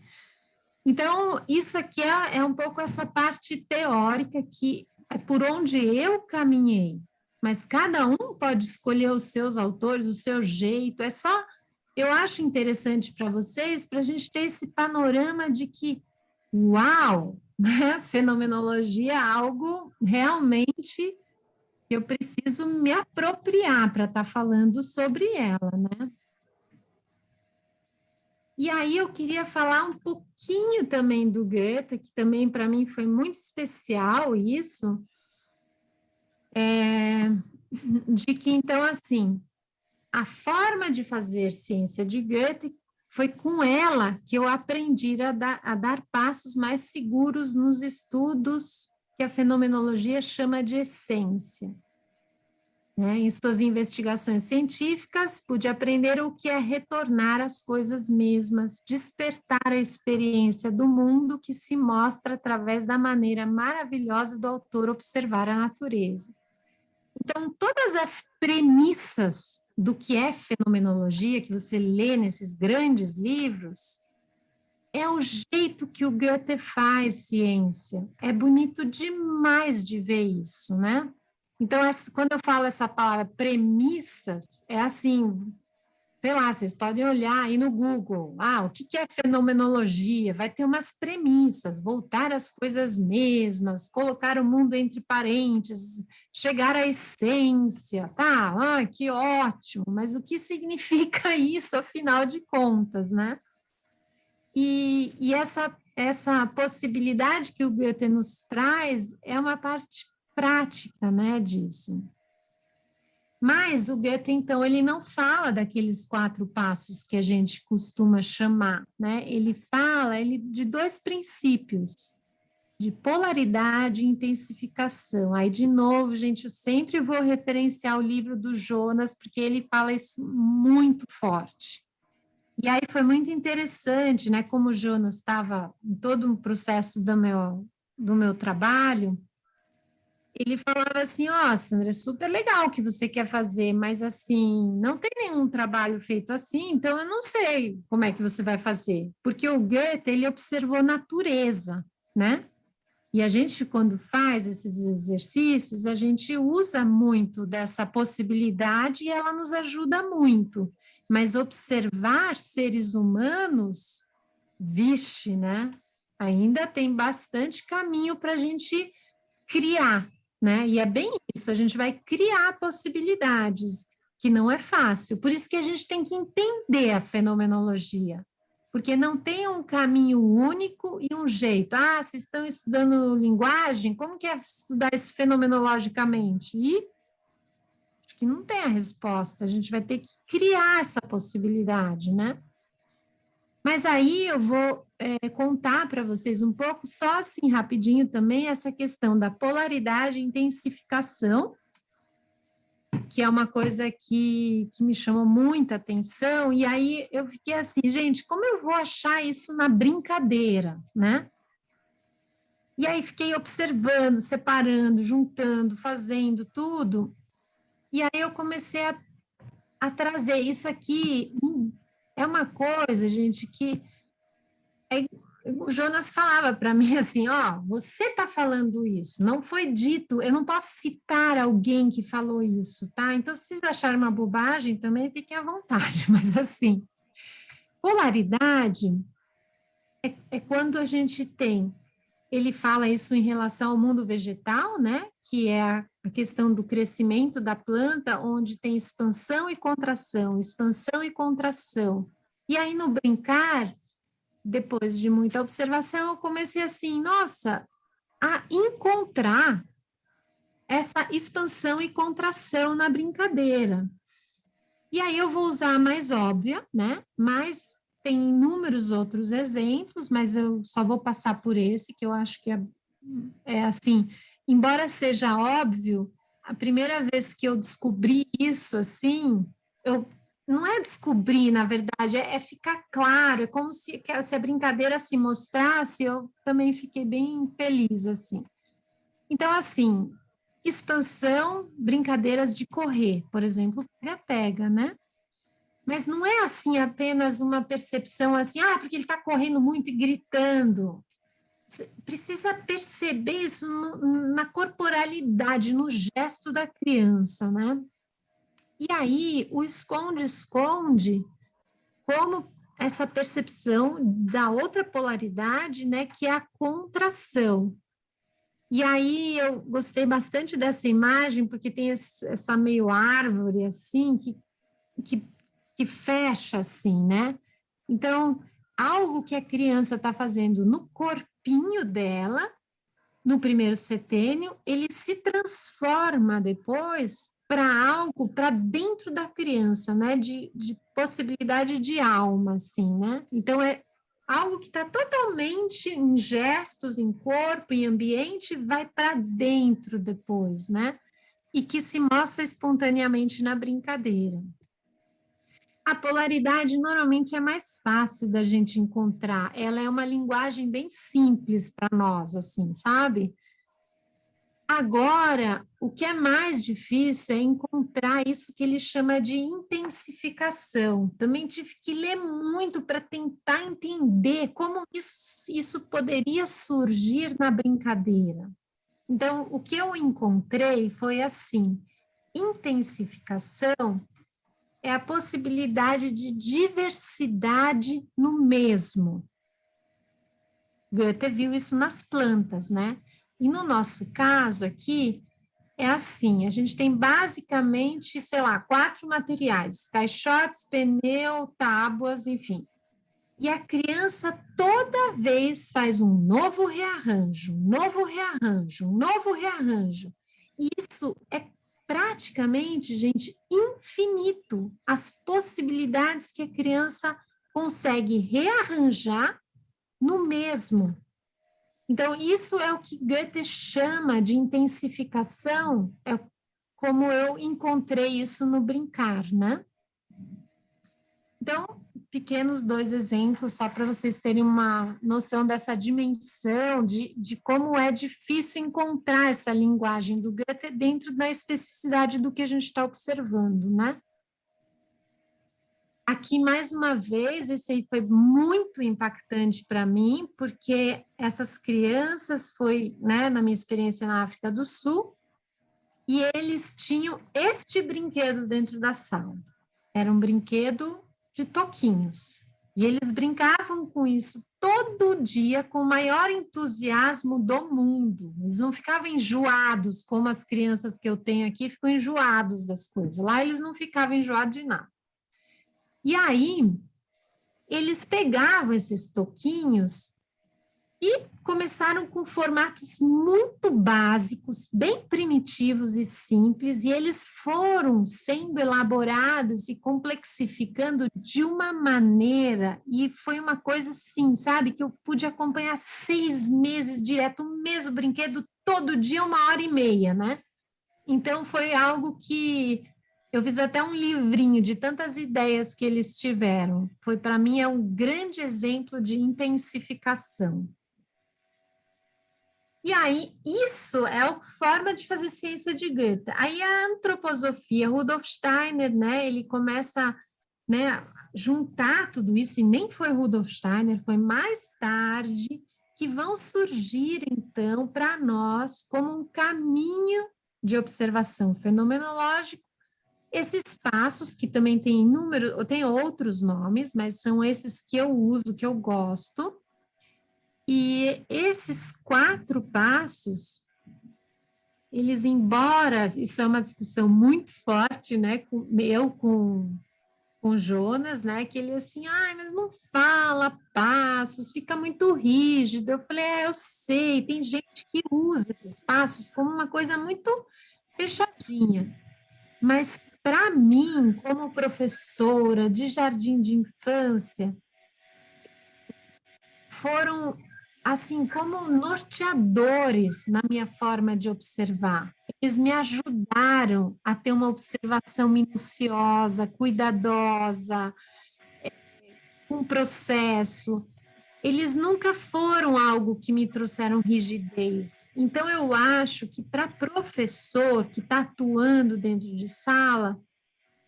Então, isso aqui é um pouco essa parte teórica que é por onde eu caminhei, mas cada um pode escolher os seus autores, o seu jeito, eu acho interessante para vocês, para a gente ter esse panorama de que, uau, né? Fenomenologia é algo realmente eu preciso me apropriar para estar falando sobre ela, né? E aí eu queria falar um pouquinho também do Goethe, que também para mim foi muito especial isso, de que então assim, a forma de fazer ciência de Goethe foi com ela que eu aprendi a dar passos mais seguros nos estudos que a fenomenologia chama de essência. Em suas investigações científicas, pude aprender o que é retornar às coisas mesmas, despertar a experiência do mundo que se mostra através da maneira maravilhosa do autor observar a natureza. Então, todas as premissas do que é fenomenologia, que você lê nesses grandes livros, é o jeito que o Goethe faz ciência. É bonito demais de ver isso, né? Então, quando eu falo essa palavra premissas, é assim, sei lá, vocês podem olhar aí no Google, o que é fenomenologia? Vai ter umas premissas, voltar às coisas mesmas, colocar o mundo entre parênteses, chegar à essência, tá? Que ótimo, mas o que significa isso, afinal de contas, né? E essa possibilidade que o Goethe nos traz é uma parte prática, né, disso. Mas o Goethe, então, ele não fala daqueles 4 passos que a gente costuma chamar, né? Ele fala de 2 princípios, de polaridade e intensificação. Aí, de novo, gente, eu sempre vou referenciar o livro do Jonas, porque ele fala isso muito forte. E aí foi muito interessante, né? Como o Jonas estava em todo o processo do meu trabalho, ele falava assim, Sandra, é super legal o que você quer fazer, mas assim, não tem nenhum trabalho feito assim, então eu não sei como é que você vai fazer. Porque o Goethe, ele observou natureza, né? E a gente, quando faz esses exercícios, a gente usa muito dessa possibilidade e ela nos ajuda muito. Mas observar seres humanos, vixe, né? Ainda tem bastante caminho para a gente criar, né? E é bem isso, a gente vai criar possibilidades, que não é fácil. Por isso que a gente tem que entender a fenomenologia, porque não tem um caminho único e um jeito. Vocês estão estudando linguagem, como que é estudar isso fenomenologicamente? E acho que não tem a resposta, a gente vai ter que criar essa possibilidade, né? Mas aí eu vou contar para vocês um pouco, só assim, rapidinho também, essa questão da polaridade e intensificação, que é uma coisa que me chamou muita atenção, e aí eu fiquei assim, gente, como eu vou achar isso na brincadeira, né? E aí fiquei observando, separando, juntando, fazendo tudo, e aí eu comecei a trazer isso aqui. É uma coisa, gente, que o Jonas falava para mim assim, ó, você está falando isso, não foi dito, eu não posso citar alguém que falou isso, tá? Então, se vocês acharem uma bobagem, também fiquem à vontade, mas assim, polaridade é quando a gente tem, ele fala isso em relação ao mundo vegetal, né? Que é a questão do crescimento da planta, onde tem expansão e contração, expansão e contração. E aí, no brincar, depois de muita observação, eu comecei assim, nossa, a encontrar essa expansão e contração na brincadeira. E aí eu vou usar a mais óbvia, né? Mas tem inúmeros outros exemplos, mas eu só vou passar por esse, que eu acho que é assim, embora seja óbvio, a primeira vez que eu descobri isso, assim, não é descobrir, na verdade, é ficar claro, é como se a brincadeira se mostrasse, eu também fiquei bem feliz, assim. Então, assim, expansão, brincadeiras de correr, por exemplo, pega-pega, né? Mas não é assim apenas uma percepção assim, porque ele está correndo muito e gritando. Você precisa perceber isso na corporalidade, no gesto da criança, né? E aí, o esconde-esconde, como essa percepção da outra polaridade, né, que é a contração. E aí, eu gostei bastante dessa imagem, porque tem essa meio árvore, assim, que fecha, assim, né? Então, algo que a criança está fazendo no corpinho dela, no primeiro setênio, ele se transforma depois para algo para dentro da criança, né? De possibilidade de alma, assim, né? Então, é algo que está totalmente em gestos, em corpo, em ambiente, vai para dentro depois, né? E que se mostra espontaneamente na brincadeira. A polaridade normalmente é mais fácil da gente encontrar, ela é uma linguagem bem simples para nós, assim, sabe? Agora, o que é mais difícil é encontrar isso que ele chama de intensificação. Também tive que ler muito para tentar entender como isso poderia surgir na brincadeira. Então, o que eu encontrei foi assim, intensificação é a possibilidade de diversidade no mesmo. Goethe viu isso nas plantas, né? E no nosso caso aqui, é assim, a gente tem basicamente, sei lá, 4 materiais, caixotes, pneu, tábuas, enfim. E a criança toda vez faz um novo rearranjo, um novo rearranjo, um novo rearranjo. E isso é praticamente, gente, infinito, as possibilidades que a criança consegue rearranjar no mesmo. Então, isso é o que Goethe chama de intensificação, é como eu encontrei isso no brincar, né? Então, pequenos 2 exemplos, só para vocês terem uma noção dessa dimensão, de como é difícil encontrar essa linguagem do Goethe dentro da especificidade do que a gente está observando, né? Aqui, mais uma vez, esse aí foi muito impactante para mim, porque essas crianças foi, né, na minha experiência na África do Sul, e eles tinham este brinquedo dentro da sala. Era um brinquedo de toquinhos. E eles brincavam com isso todo dia com o maior entusiasmo do mundo. Eles não ficavam enjoados, como as crianças que eu tenho aqui ficam enjoados das coisas. Lá eles não ficavam enjoados de nada. E aí, eles pegavam esses toquinhos e começaram com formatos muito básicos, bem primitivos e simples, e eles foram sendo elaborados e complexificando de uma maneira, e foi uma coisa assim, sabe, que eu pude acompanhar 6 meses direto, o mesmo brinquedo, todo dia, 1h30, né? Então, foi algo que eu fiz até um livrinho de tantas ideias que eles tiveram. Foi, para mim, um grande exemplo de intensificação. E aí, isso é a forma de fazer ciência de Goethe. Aí a antroposofia, Rudolf Steiner, né, ele começa, né, juntar tudo isso, e nem foi Rudolf Steiner, foi mais tarde, que vão surgir, então, para nós, como um caminho de observação fenomenológico, esses passos, que também tem número, tem outros nomes, mas são esses que eu uso, que eu gosto, e esses 4 passos, eles, embora, isso é uma discussão muito forte, né, com Jonas, né, que ele assim, mas não fala passos, fica muito rígido. Eu falei, eu sei, tem gente que usa esses passos como uma coisa muito fechadinha, mas para mim, como professora de jardim de infância, foram assim como norteadores na minha forma de observar. Eles me ajudaram a ter uma observação minuciosa, cuidadosa, um processo. Eles nunca foram algo que me trouxeram rigidez. Então, eu acho que para professor que está atuando dentro de sala,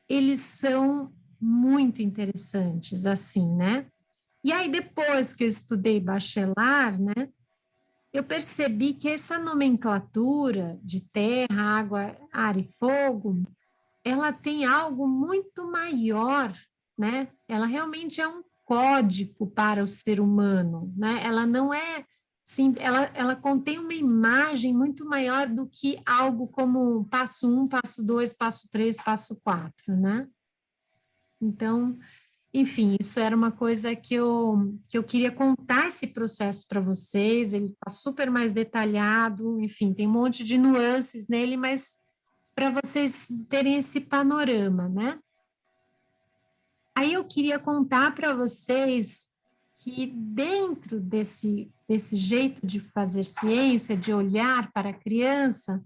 eles são muito interessantes, assim, né? E aí, depois que eu estudei bacharel, né, eu percebi que essa nomenclatura de terra, água, ar e fogo, ela tem algo muito maior, né? Ela realmente é um código para o ser humano, né? Ela não é, sim, ela contém uma imagem muito maior do que algo como passo 1, passo 2, passo 3, passo 4, né? Então, enfim, isso era uma coisa que eu queria contar esse processo para vocês, ele está super mais detalhado, enfim, tem um monte de nuances nele, mas para vocês terem esse panorama, né? Aí eu queria contar para vocês que dentro desse jeito de fazer ciência, de olhar para a criança,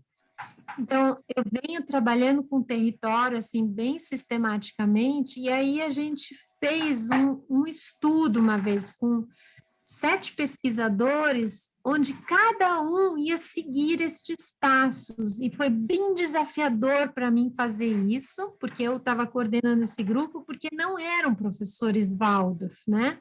então, eu venho trabalhando com o território, assim, bem sistematicamente, e aí a gente fez um estudo uma vez com 7 pesquisadores, onde cada um ia seguir estes passos, e foi bem desafiador para mim fazer isso, porque eu estava coordenando esse grupo, porque não eram professores Waldorf, né?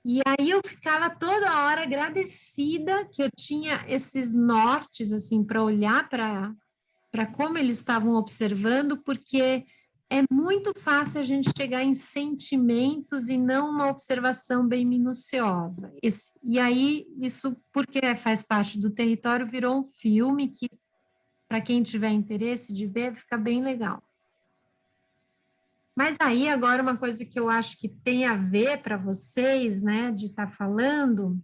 E aí eu ficava toda hora agradecida que eu tinha esses nortes, assim, para olhar para como eles estavam observando, porque é muito fácil a gente chegar em sentimentos e não uma observação bem minuciosa. E aí, isso, porque faz parte do território, virou um filme que, para quem tiver interesse de ver, fica bem legal. Mas aí, agora, uma coisa que eu acho que tem a ver para vocês, né, de estar falando,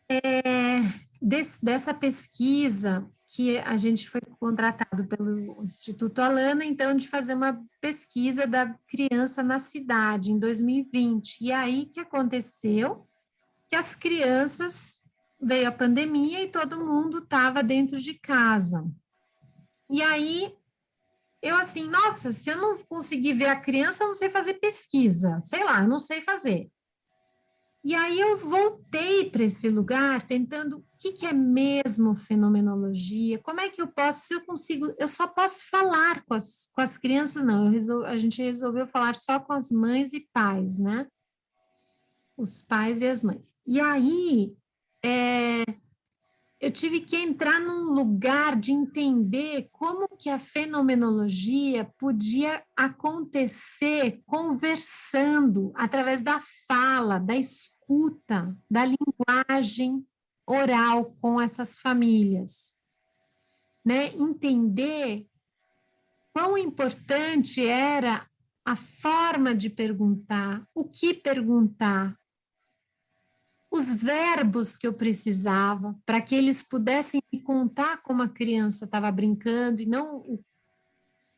é dessa pesquisa que a gente foi contratado pelo Instituto Alana, então, de fazer uma pesquisa da criança na cidade, em 2020. E aí, que aconteceu? Que as crianças, veio a pandemia e todo mundo estava dentro de casa. E aí, eu assim, nossa, se eu não conseguir ver a criança, eu não sei fazer pesquisa, sei lá, eu não sei fazer. E aí eu voltei para esse lugar tentando o que é mesmo fenomenologia, como é que eu posso, se eu consigo, eu só posso falar com as crianças, não, a gente resolveu falar só com as mães e pais, né? Os pais e as mães. E aí, eu tive que entrar num lugar de entender como que a fenomenologia podia acontecer conversando, através da fala, da escuta, da linguagem oral com essas famílias. Né? Entender quão importante era a forma de perguntar, o que perguntar, os verbos que eu precisava para que eles pudessem me contar como a criança estava brincando e não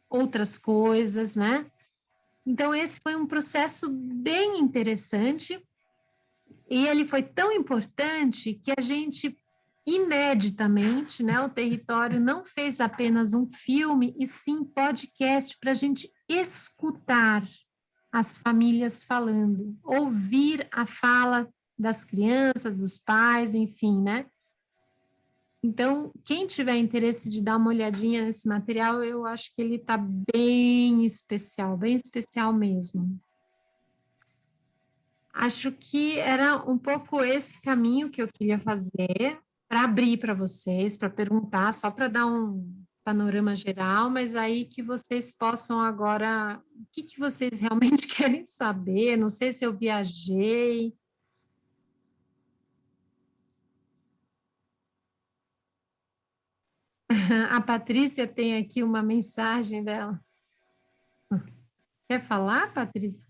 outras coisas, né? Então, esse foi um processo bem interessante e ele foi tão importante que a gente, ineditamente, né, o território não fez apenas um filme, e sim podcast para a gente escutar as famílias falando, ouvir a fala das crianças, dos pais, enfim, né? Então, quem tiver interesse de dar uma olhadinha nesse material, eu acho que ele está bem especial mesmo. Acho que era um pouco esse caminho que eu queria fazer para abrir para vocês, para perguntar, só para dar um panorama geral, mas aí que vocês possam agora, o que vocês realmente querem saber? Não sei se eu viajei. A Patrícia tem aqui uma mensagem dela. Quer falar, Patrícia?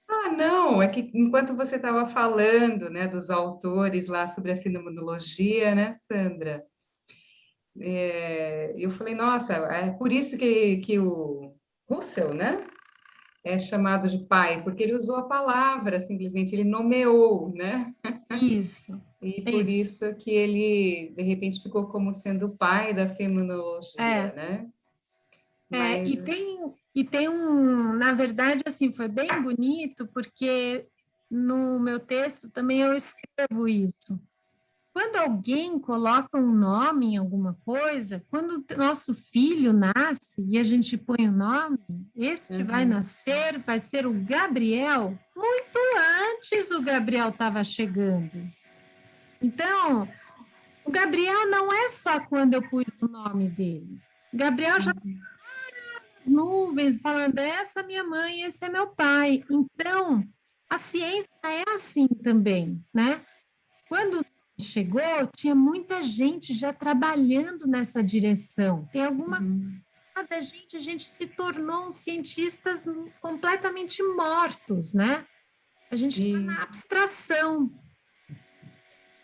Ah, não, é que enquanto você estava falando, né, dos autores lá sobre a fenomenologia, né, Sandra? Eu falei, nossa, é por isso que o Russell, né, é chamado de pai, porque ele usou a palavra, simplesmente, ele nomeou, né? Isso. E por isso que ele, de repente, ficou como sendo o pai da fenomenologia, né? Mas... E tem na verdade, assim, foi bem bonito, porque no meu texto também eu escrevo isso. Quando alguém coloca um nome em alguma coisa, quando o nosso filho nasce e a gente põe o nome, este vai nascer, vai ser o Gabriel. Muito antes o Gabriel estava chegando. Então, o Gabriel não é só quando eu pus o nome dele. O Gabriel já nuvens falando, essa é minha mãe, esse é meu pai. Então, a ciência é assim também, né? Quando chegou, tinha muita gente já trabalhando nessa direção. Tem alguma coisa da gente, a gente se tornou cientistas completamente mortos, né? A gente está na abstração.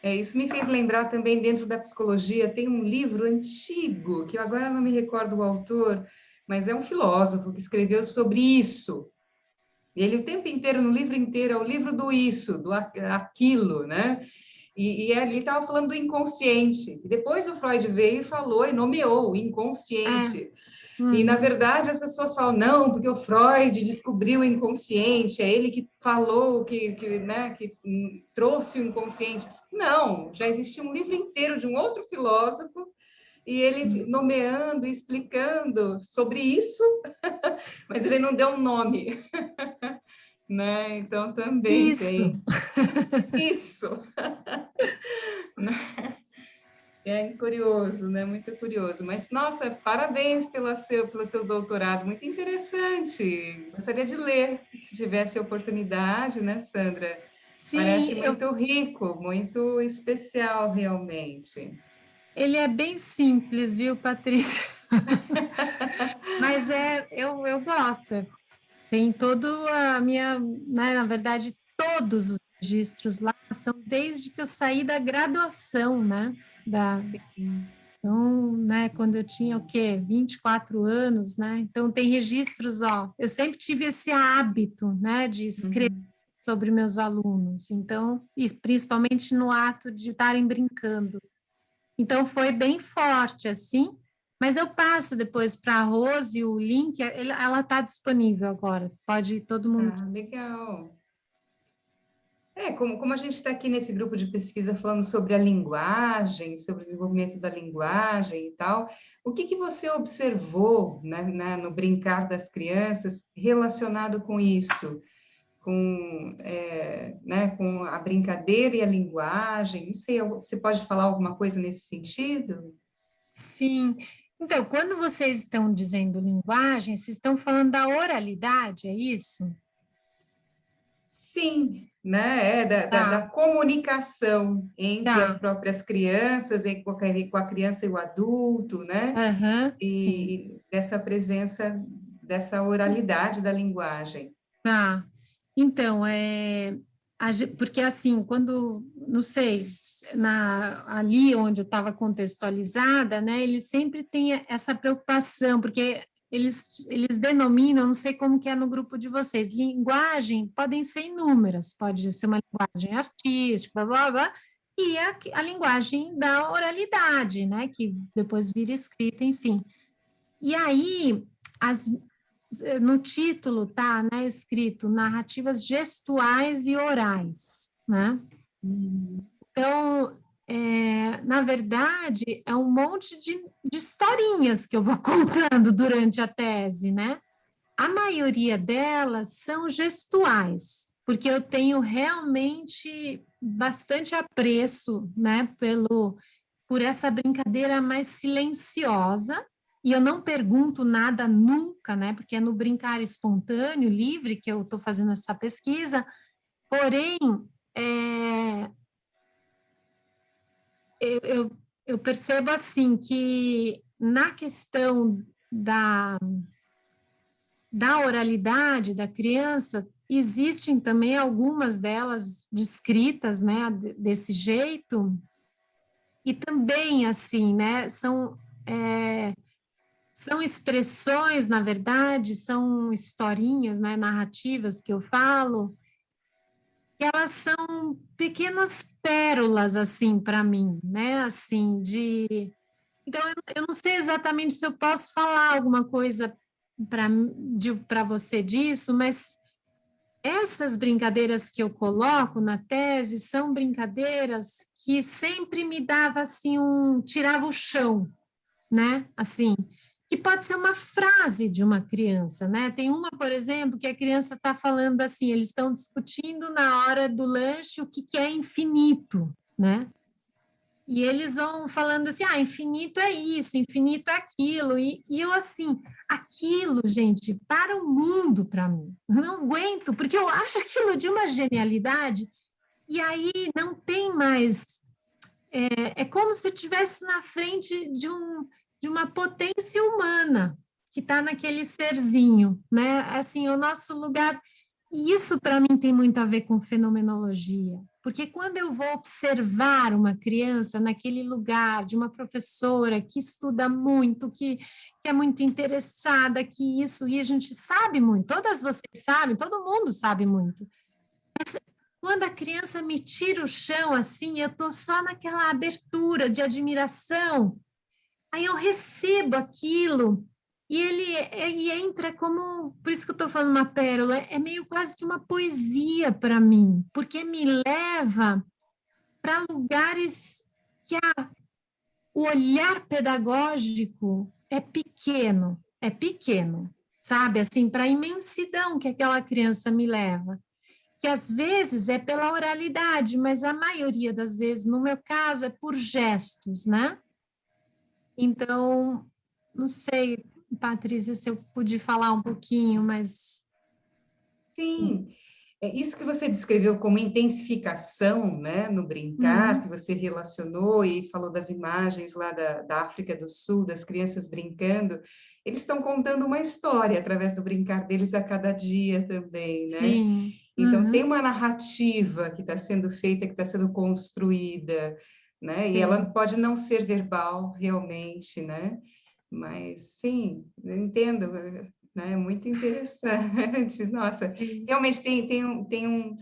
Isso me fez lembrar também, dentro da psicologia, tem um livro antigo, que agora não me recordo o autor, mas é um filósofo que escreveu sobre isso. E ele o tempo inteiro, no livro inteiro, é o livro do isso, do aquilo, né? E ele estava falando do inconsciente. E depois o Freud veio e falou e nomeou o inconsciente. E, na verdade, as pessoas falam, não, porque o Freud descobriu o inconsciente, é ele que falou, né, que trouxe o inconsciente. Não, já existia um livro inteiro de um outro filósofo, e ele nomeando, explicando sobre isso, mas ele não deu um nome. Né? Então, também tem. Isso! É curioso, né? Muito curioso. Mas, nossa, parabéns pelo seu doutorado, muito interessante. Gostaria de ler, se tivesse oportunidade, né, Sandra? Sim, parece muito rico, muito especial, realmente. Ele é bem simples, viu, Patrícia? Mas eu gosto. Tem toda a minha, né, na verdade, todos os registros lá são desde que eu saí da graduação, né? Então, né, quando eu tinha o quê? 24 anos, né? Então tem registros, ó. Eu sempre tive esse hábito, né, de escrever sobre meus alunos. Então, e principalmente no ato de estarem brincando. Então foi bem forte assim. Mas eu passo depois para a Rose o link, ela está disponível agora. Pode todo mundo. Ah, legal. Como a gente está aqui nesse grupo de pesquisa falando sobre a linguagem, sobre o desenvolvimento da linguagem e tal, o que você observou, né, no brincar das crianças relacionado com isso? Com a brincadeira e a linguagem? Não sei, você pode falar alguma coisa nesse sentido? Sim. Então, quando vocês estão dizendo linguagem, vocês estão falando da oralidade, é isso? Sim, né? Da comunicação entre as próprias crianças, e com a criança e o adulto, né? E dessa presença, dessa oralidade da linguagem. Então, porque assim, quando, não sei, ali onde eu estava contextualizada, né, eles sempre têm essa preocupação, porque eles denominam, não sei como que é no grupo de vocês, linguagem podem ser inúmeras, pode ser uma linguagem artística, blá, blá, blá, e a linguagem da oralidade, né, que depois vira escrita, enfim. E aí, no título tá, né, escrito narrativas gestuais e orais, né? Então, na verdade, é um monte de historinhas que eu vou contando durante a tese, né? A maioria delas são gestuais, porque eu tenho realmente bastante apreço, né, por essa brincadeira mais silenciosa, e eu não pergunto nada nunca, né, porque é no brincar espontâneo, livre, que eu estou fazendo essa pesquisa, porém, eu percebo assim que na questão da oralidade da criança, existem também algumas delas descritas, né, desse jeito, e também, assim, né, são expressões, na verdade, são historinhas, né, narrativas que eu falo, que elas são pequenas pérolas, assim, para mim, né, assim, Então, eu não sei exatamente se eu posso falar alguma coisa para você disso, mas essas brincadeiras que eu coloco na tese são brincadeiras que sempre me dava assim tirava o chão, né? Assim, que pode ser uma frase de uma criança, né? Tem uma, por exemplo, que a criança está falando assim, eles estão discutindo na hora do lanche o que é infinito, né? E eles vão falando assim, infinito é isso, infinito é aquilo. E eu, assim, aquilo, gente, para o mundo para mim. Não aguento, porque eu acho aquilo de uma genialidade. E aí não tem mais... É como se eu estivesse na frente de uma potência humana que está naquele serzinho, né? Assim, o nosso lugar... E isso, para mim, tem muito a ver com fenomenologia, porque quando eu vou observar uma criança naquele lugar de uma professora que estuda muito, que é muito interessada, que isso, e a gente sabe muito, todas vocês sabem, todo mundo sabe muito. Mas quando a criança me tira o chão assim, eu estou só naquela abertura de admiração, aí eu recebo aquilo, e ele entra como, por isso que eu estou falando uma pérola, é meio quase que uma poesia para mim, porque me leva para lugares que o olhar pedagógico é pequeno, sabe? Assim, para a imensidão que aquela criança me leva. Que às vezes é pela oralidade, mas a maioria das vezes, no meu caso, é por gestos, né? Então, não sei, Patrícia, se eu pude falar um pouquinho, mas... Sim, isso que você descreveu como intensificação, né, no brincar, que você relacionou e falou das imagens lá da África do Sul, das crianças brincando, eles estão contando uma história através do brincar deles a cada dia também, né? Sim. Então, tem uma narrativa que está sendo feita, que está sendo construída, né? E ela pode não ser verbal, realmente, né? Mas, sim, eu entendo, né? É muito interessante. Nossa, realmente tem um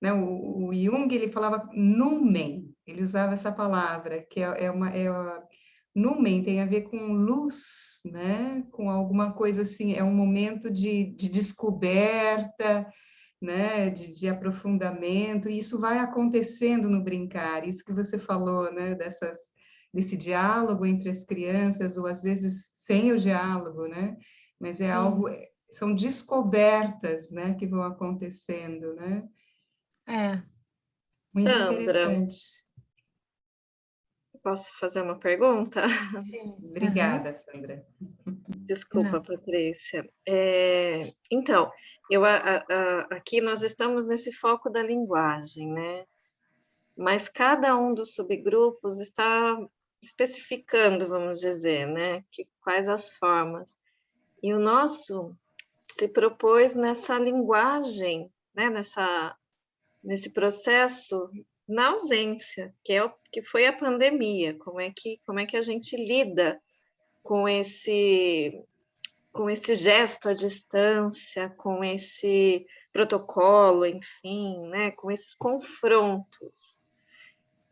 né? O Jung, ele falava numen, ele usava essa palavra, que numen tem a ver com luz, né? Com alguma coisa assim, é um momento de descoberta, né, de aprofundamento, e isso vai acontecendo no brincar, isso que você falou, né, desse diálogo entre as crianças, ou às vezes sem o diálogo, né, mas é algo, são descobertas, né, que vão acontecendo, né. Muito Sandra, interessante. posso fazer uma pergunta? Sim. Obrigada, Sandra. Desculpa, Patrícia. Então, aqui nós estamos nesse foco da linguagem, né? Mas cada um dos subgrupos está especificando, vamos dizer, né? Quais as formas. E o nosso se propôs nessa linguagem, né? Nesse processo na ausência, que foi a pandemia. Como é que a gente lida com esse gesto à distância, com esse protocolo, enfim, né, com esses confrontos.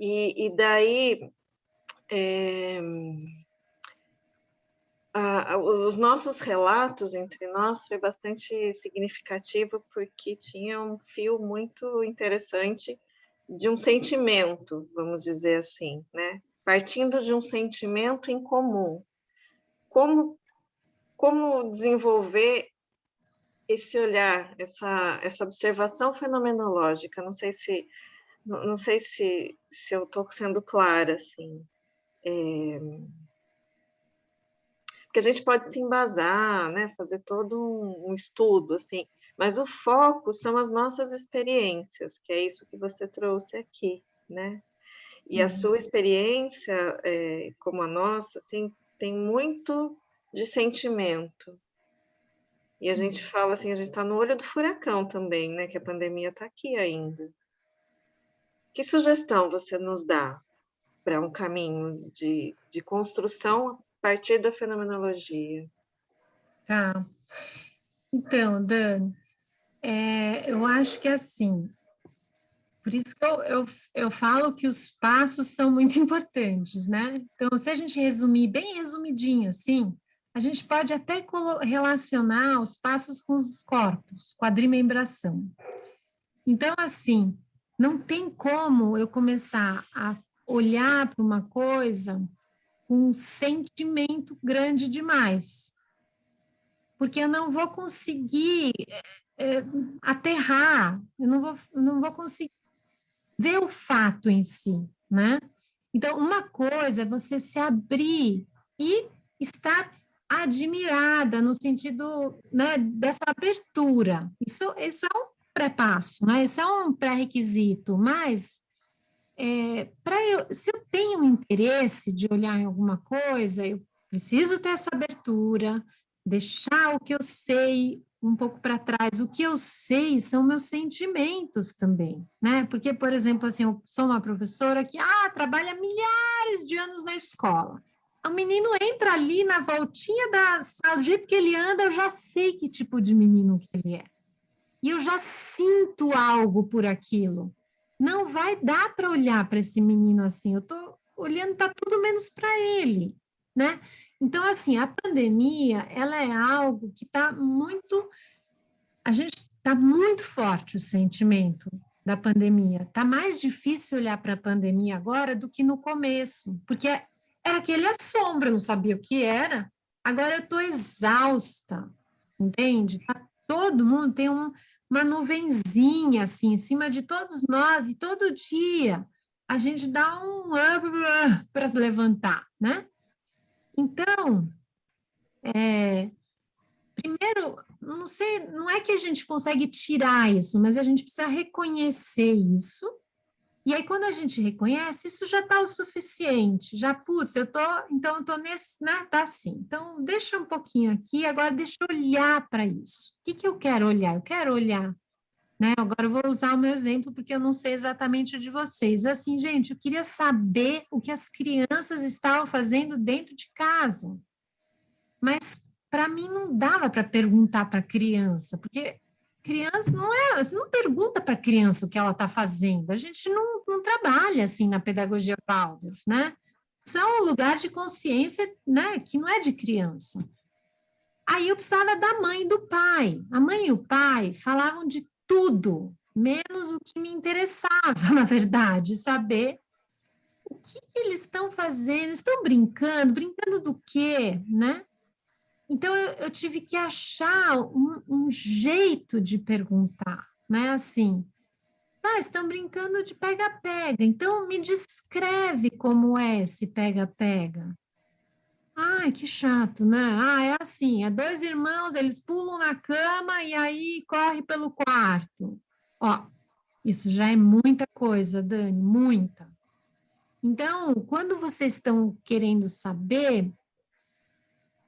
E daí, os nossos relatos entre nós foi bastante significativo, porque tinha um fio muito interessante de um sentimento, vamos dizer assim, né? Partindo de um sentimento em comum. Como desenvolver esse olhar, essa observação fenomenológica? Não sei se eu estou sendo clara, assim. Porque a gente pode se embasar, né? Fazer todo um estudo, assim, mas o foco são as nossas experiências, que é isso que você trouxe aqui, né? E a sua experiência, como a nossa, assim, tem muito de sentimento. E a gente fala assim, a gente está no olho do furacão também, né? Que a pandemia está aqui ainda. Que sugestão você nos dá para um caminho de construção a partir da fenomenologia? Tá. Então, Dani, eu acho que assim, por isso que eu falo que os passos são muito importantes, né? Então, se a gente resumir bem resumidinho assim, a gente pode até relacionar os passos com os corpos, quadrimembração. Então, assim, não tem como eu começar a olhar para uma coisa com um sentimento grande demais, porque eu não vou conseguir aterrar, eu não vou conseguir ver o fato em si, né? Então, uma coisa é você se abrir e estar admirada no sentido, né, dessa abertura. Isso é um pré-passo, né? Isso é um pré-requisito, mas se eu tenho interesse de olhar em alguma coisa, eu preciso ter essa abertura, deixar o que eu sei um pouco para trás. O que eu sei são meus sentimentos também, né? Porque, por exemplo, assim, eu sou uma professora que trabalha milhares de anos na escola. O menino entra ali na voltinha da sala, do jeito que ele anda, eu já sei que tipo de menino que ele é. E eu já sinto algo por aquilo. Não vai dar para olhar para esse menino assim. Eu estou olhando para tudo menos para ele, né? Então, assim, a pandemia, ela é algo que está muito... A gente está muito forte o sentimento da pandemia. Está mais difícil olhar para a pandemia agora do que no começo, porque era aquele assombro, eu não sabia o que era. Agora eu estou exausta, entende? Todo mundo tem uma nuvenzinha assim em cima de todos nós e todo dia a gente dá um para se levantar, né? Então, primeiro, não sei, não é que a gente consegue tirar isso, mas a gente precisa reconhecer isso. E aí, quando a gente reconhece, isso já está o suficiente. Já, putz, eu tô nesse, né? Tá assim. Então, deixa um pouquinho aqui, agora deixa eu olhar para isso. O que eu quero olhar? Eu quero olhar, né? Agora eu vou usar o meu exemplo, porque eu não sei exatamente o de vocês. Assim, gente, eu queria saber o que as crianças estavam fazendo dentro de casa. Mas, para mim, não dava para perguntar para a criança, porque criança você não pergunta para a criança o que ela está fazendo. A gente não trabalha assim na pedagogia Waldorf, né? Isso é um lugar de consciência, né, que não é de criança. Aí eu precisava da mãe e do pai. A mãe e o pai falavam de tudo, menos o que me interessava, na verdade, saber o que eles estão fazendo, estão brincando do quê, né? Então, eu tive que achar um jeito de perguntar, né? Assim, estão brincando de pega-pega, então me descreve como é esse pega-pega. Ai, que chato, né? É assim, dois irmãos, eles pulam na cama e aí corre pelo quarto. Ó, isso já é muita coisa, Dani, muita. Então, quando vocês estão querendo saber,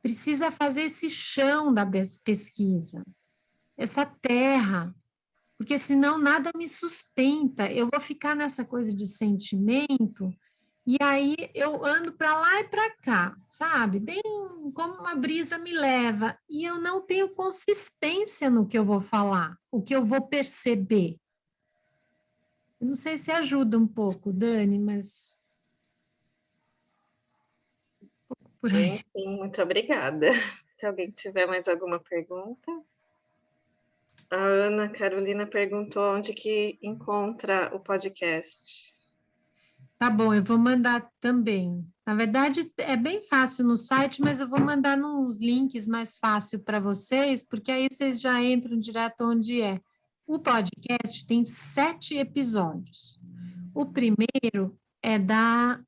precisa fazer esse chão da pesquisa, essa terra, porque senão nada me sustenta. Eu vou ficar nessa coisa de sentimento e aí eu ando para lá e para cá, sabe? Bem como uma brisa me leva e eu não tenho consistência no que eu vou falar, o que eu vou perceber. Eu não sei se ajuda um pouco, Dani, mas por aí. Sim, muito obrigada. Se alguém tiver mais alguma pergunta. A Ana Carolina perguntou onde que encontra o podcast. Tá bom, eu vou mandar também. Na verdade, é bem fácil no site, mas eu vou mandar nos links mais fácil para vocês, porque aí vocês já entram direto onde é. O podcast tem 7 episódios. O primeiro é da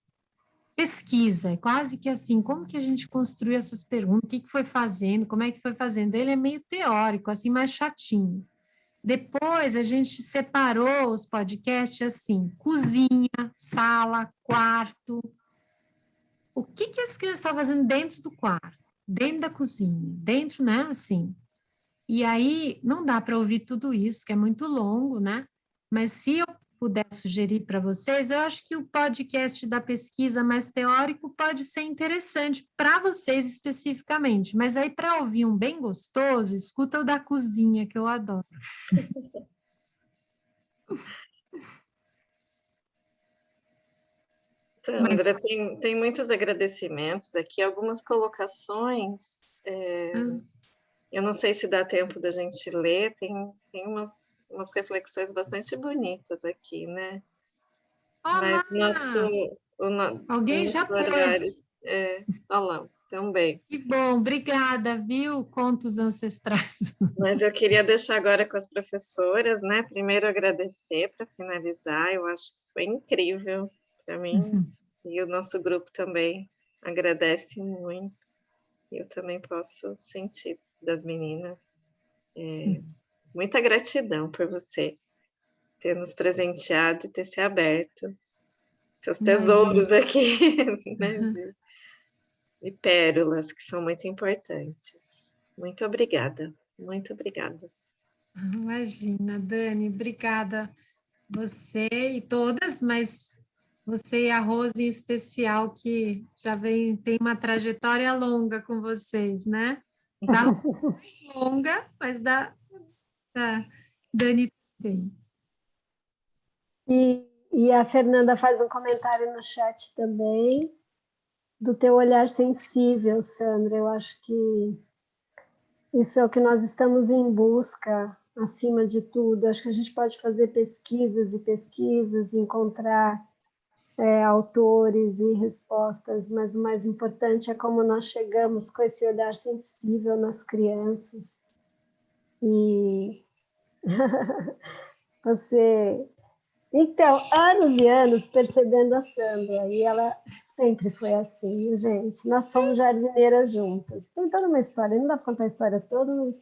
pesquisa, é quase que assim, como que a gente construiu essas perguntas, o que foi fazendo, como é que foi fazendo. Ele é meio teórico, assim, mais chatinho. Depois, a gente separou os podcasts assim, cozinha, sala, quarto. O que as crianças estavam fazendo dentro do quarto, dentro da cozinha, dentro, né, assim. E aí, não dá para ouvir tudo isso, que é muito longo, né? Mas se eu puder sugerir para vocês, eu acho que o podcast da pesquisa mais teórico pode ser interessante para vocês especificamente, mas aí para ouvir um bem gostoso, escuta o da cozinha, que eu adoro. Sandra, tem muitos agradecimentos aqui, algumas colocações, eu não sei se dá tempo da gente ler, tem umas reflexões bastante bonitas aqui, né? Olá! Mas alguém já pôs. Olha lá, também. Que bom, obrigada, viu? Contos ancestrais. Mas eu queria deixar agora com as professoras, né? Primeiro agradecer para finalizar, eu acho que foi incrível para mim, e o nosso grupo também agradece muito. Eu também posso sentir das meninas muita gratidão por você ter nos presenteado e ter se aberto. Seus tesouros aqui, né? E pérolas que são muito importantes. Muito obrigada, muito obrigada. Imagina, Dani, obrigada você e todas, mas você e a Rose em especial, que já tem uma trajetória longa com vocês, né? Da longa, mas da Dani também. E a Fernanda faz um comentário no chat também, do teu olhar sensível, Sandra. Eu acho que isso é o que nós estamos em busca, acima de tudo. Acho que a gente pode fazer pesquisas e pesquisas, encontrar autores e respostas, mas o mais importante é como nós chegamos com esse olhar sensível nas crianças. E você... Então, anos e anos percebendo a Sandra, e ela sempre foi assim, gente. Nós fomos jardineiras juntas. Tem toda uma história, não dá para contar a história toda, mas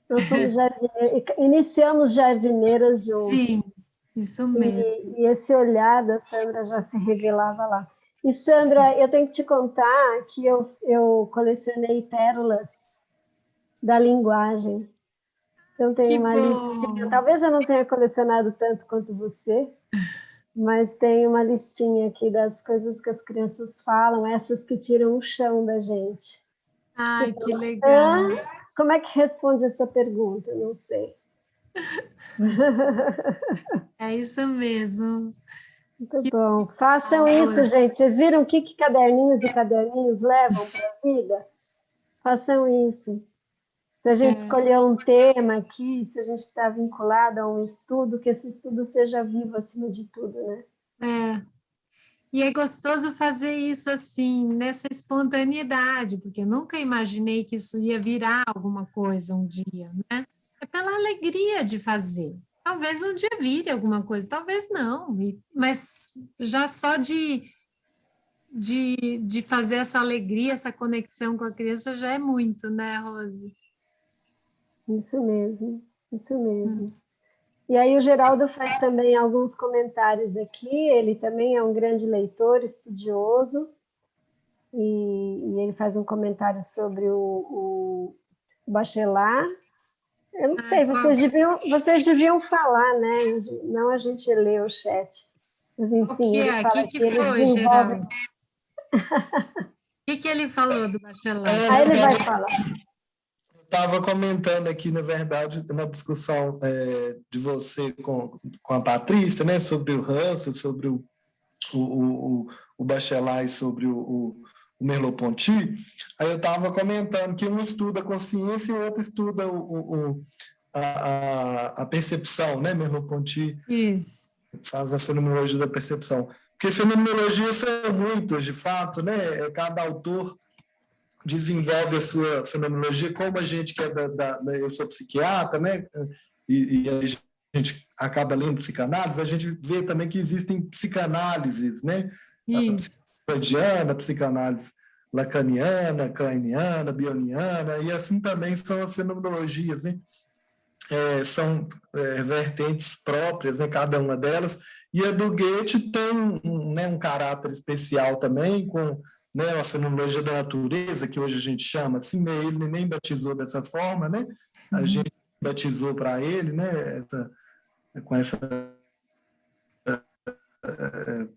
nós somos jardineiras, iniciamos jardineiras juntas. Sim, isso mesmo. E esse olhar da Sandra já se revelava lá. E, Sandra, eu tenho que te contar que eu colecionei pérolas da linguagem. Então, tem uma listinha. Talvez eu não tenha colecionado tanto quanto você, mas tem uma listinha aqui das coisas que as crianças falam, essas que tiram o chão da gente. Ai, que legal. Como é que responde essa pergunta? Não sei. É isso mesmo. Muito bom. Façam isso, gente. Vocês viram o que caderninhos e caderninhos levam para a vida? Façam isso. Se a gente escolher um tema aqui, se a gente está vinculado a um estudo, que esse estudo seja vivo acima de tudo, né? E é gostoso fazer isso assim, nessa espontaneidade, porque eu nunca imaginei que isso ia virar alguma coisa um dia, né? É pela alegria de fazer. Talvez um dia vire alguma coisa, talvez não, mas já só de fazer essa alegria, essa conexão com a criança já é muito, né, Rose? Isso mesmo, isso mesmo. E aí o Geraldo faz também alguns comentários aqui, ele também é um grande leitor, estudioso, e ele faz um comentário sobre o Bachelard. Eu não sei, vocês deviam falar, né? Não a gente lê o chat. Mas enfim, ele fala que foi, Geraldo? O que ele falou do Bachelard? Aí ele vai falar. Estava comentando aqui, na verdade, na discussão de você com a Patrícia, né, sobre o Russell, sobre o Bachelard e sobre o Merleau-Ponty. Aí eu estava comentando que um estuda a consciência e o outro estuda a percepção, né? Merleau-Ponty faz a fenomenologia da percepção. Porque fenomenologias são muitas, de fato, né? Cada autor desenvolve a sua fenomenologia, como a gente que é eu sou psiquiatra, né? E a gente acaba lendo psicanálise, a gente vê também que existem psicanálises, né? A psicanálise a psicanálise lacaniana, kleiniana, bioniana, e assim também são as fenomenologias, né? São vertentes próprias, né, cada uma delas, e a do Goethe tem um caráter especial também, com, né, a fenomenologia da natureza, que hoje a gente chama assim, ele nem batizou dessa forma, né? A gente batizou para ele, né, com essa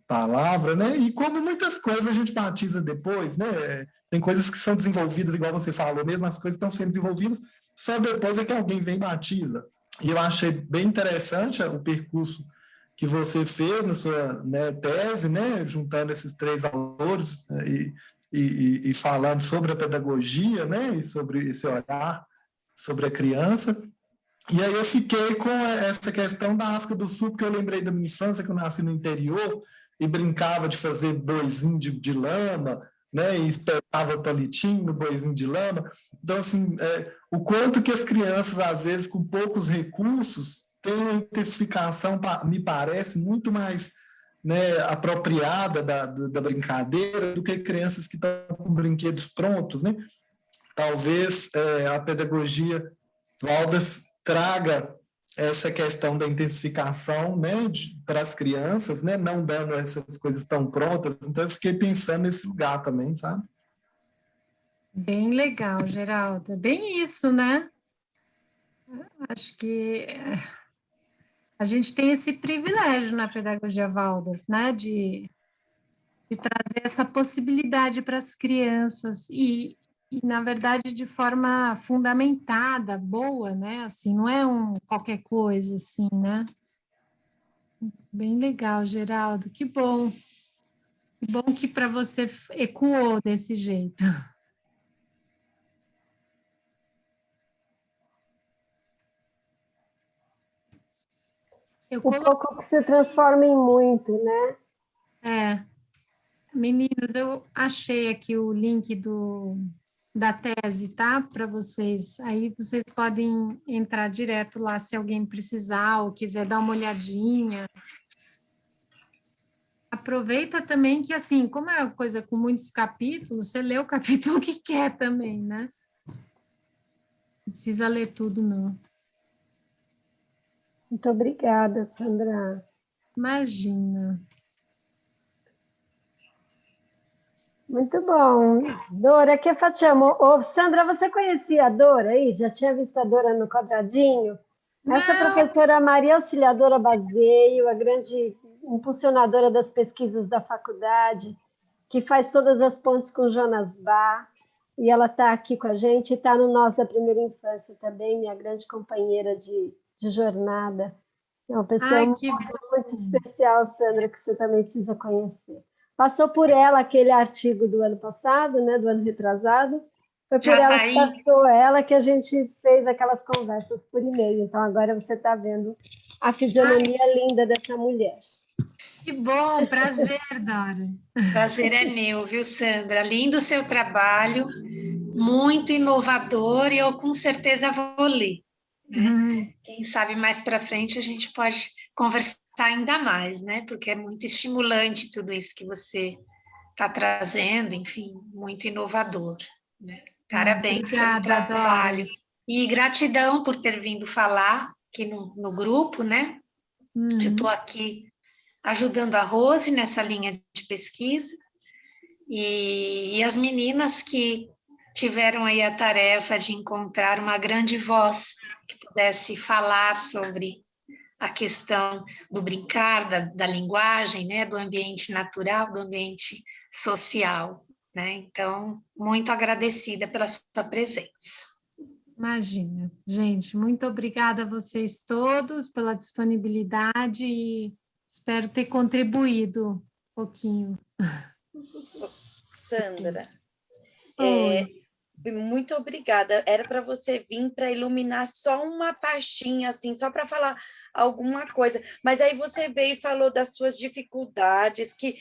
palavra, né? E como muitas coisas a gente batiza depois, né? Tem coisas que são desenvolvidas, igual você falou mesmo, as coisas estão sendo desenvolvidas, só depois é que alguém vem e batiza. E eu achei bem interessante o percurso que você fez na sua, né, tese, né, juntando esses 3 autores e falando sobre a pedagogia, né, e sobre esse olhar sobre a criança. E aí eu fiquei com essa questão da África do Sul, porque eu lembrei da minha infância, que eu nasci no interior e brincava de fazer boizinho de lama, né, e espetava palitinho no boizinho de lama. Então, assim, o quanto que as crianças, às vezes, com poucos recursos, têm uma intensificação, me parece, muito mais, né, apropriada da brincadeira do que crianças que estão com brinquedos prontos, né? Talvez a pedagogia Waldorf traga essa questão da intensificação, né, para as crianças, né, não dando essas coisas tão prontas. Então, eu fiquei pensando nesse lugar também, sabe? Bem legal, Geraldo. É bem isso, né? Acho que a gente tem esse privilégio na pedagogia Waldorf, né, de trazer essa possibilidade para as crianças e, na verdade, de forma fundamentada, boa, né? Assim, não é qualquer coisa, assim, né? Bem legal, Geraldo. Que bom. Que bom que para você ecoou desse jeito. O pouco que se transforma em muito, né? Meninas, eu achei aqui o link da tese, tá? Para vocês. Aí vocês podem entrar direto lá se alguém precisar ou quiser dar uma olhadinha. Aproveita também que, assim, como é uma coisa com muitos capítulos, você lê o capítulo que quer também, né? Não precisa ler tudo, não. Muito obrigada, Sandra. Imagina. Muito bom. Dora, que facciamo? Ô, Sandra, você conhecia a Dora aí? Já tinha visto a Dora no quadradinho? Essa professora Maria Auxiliadora Baseio, a grande impulsionadora das pesquisas da faculdade, que faz todas as pontes com Jonas Bach, e ela está aqui com a gente, está no Nós da Primeira Infância também, minha grande companheira de jornada. É uma pessoa muito especial, Sandra, que você também precisa conhecer. Passou por ela aquele artigo do ano passado, né, do ano retrasado. Foi por ela que passou ela que a gente fez aquelas conversas por e-mail. Então, agora você está vendo a fisionomia linda dessa mulher. Que bom, prazer, Dora. Prazer é meu, viu, Sandra? Lindo o seu trabalho, muito inovador e eu com certeza vou ler. Né? Quem sabe mais para frente a gente pode conversar ainda mais, né? Porque é muito estimulante tudo isso que você está trazendo, enfim, muito inovador. Né? Parabéns pelo trabalho. Dora. E gratidão por ter vindo falar aqui no grupo, né? Eu estou aqui ajudando a Rose nessa linha de pesquisa e as meninas que tiveram aí a tarefa de encontrar uma grande voz que pudesse falar sobre a questão do brincar, da linguagem, né, do ambiente natural, do ambiente social, né? Então, muito agradecida pela sua presença. Imagina, gente, muito obrigada a vocês todos pela disponibilidade e espero ter contribuído um pouquinho. Sandra, Muito obrigada. Era para você vir para iluminar só uma pastinha, assim, só para falar alguma coisa. Mas aí você veio e falou das suas dificuldades, que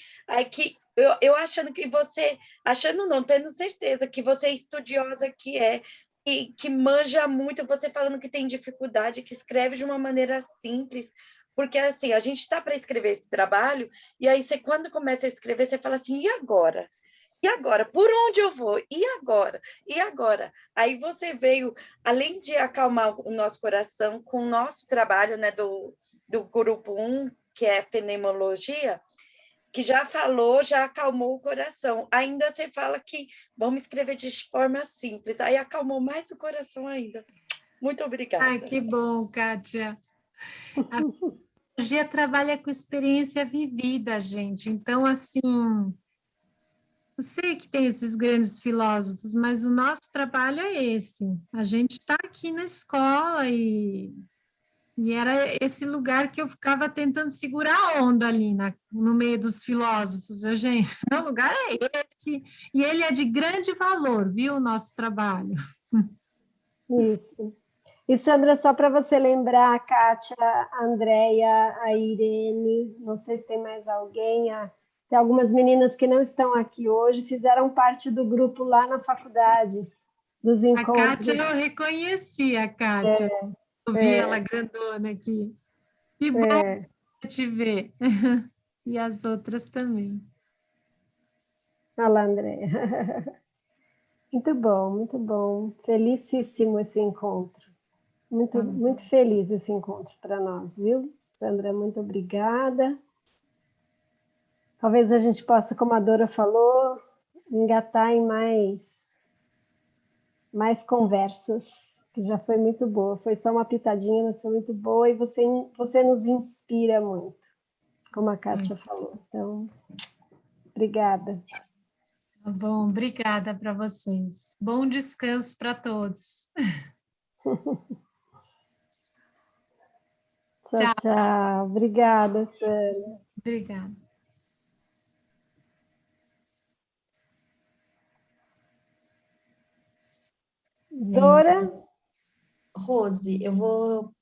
eu achando que você, achando não, tendo certeza que você é estudiosa que manja muito, você falando que tem dificuldade, que escreve de uma maneira simples. Porque, assim, a gente está para escrever esse trabalho, e aí você, quando começa a escrever, você fala assim, e agora? E agora? Por onde eu vou? E agora? E agora? Aí você veio, além de acalmar o nosso coração com o nosso trabalho, né, do grupo 1, que é fenomenologia, que já falou, já acalmou o coração. Ainda você fala que vamos escrever de forma simples. Aí acalmou mais o coração ainda. Muito obrigada. Ai, que bom, Kátia. A fenomenologia trabalha com experiência vivida, gente. Então, assim... Eu sei que tem esses grandes filósofos, mas o nosso trabalho é esse. A gente está aqui na escola e era esse lugar que eu ficava tentando segurar a onda ali no meio dos filósofos. Gente, o lugar é esse e ele é de grande valor, viu, o nosso trabalho. Isso. E, Sandra, só para você lembrar, a Kátia, a Andréia, a Irene, não sei se tem mais alguém, tem algumas meninas que não estão aqui hoje, fizeram parte do grupo lá na faculdade, dos encontros. A Kátia, eu reconheci a Kátia, eu vi ela grandona aqui. Que bom te ver. E as outras também. Olha lá, Andréia. Muito bom, muito bom. Felicíssimo esse encontro. Muito feliz esse encontro para nós, viu? Sandra, muito obrigada. Talvez a gente possa, como a Dora falou, engatar em mais conversas, que já foi muito boa. Foi só uma pitadinha, mas foi muito boa, e você nos inspira muito, como a Kátia falou. Então, obrigada. Tá bom, obrigada para vocês. Bom descanso para todos. Tchau, tchau. Obrigada, Sandra. Obrigada. Dora? Rose, eu vou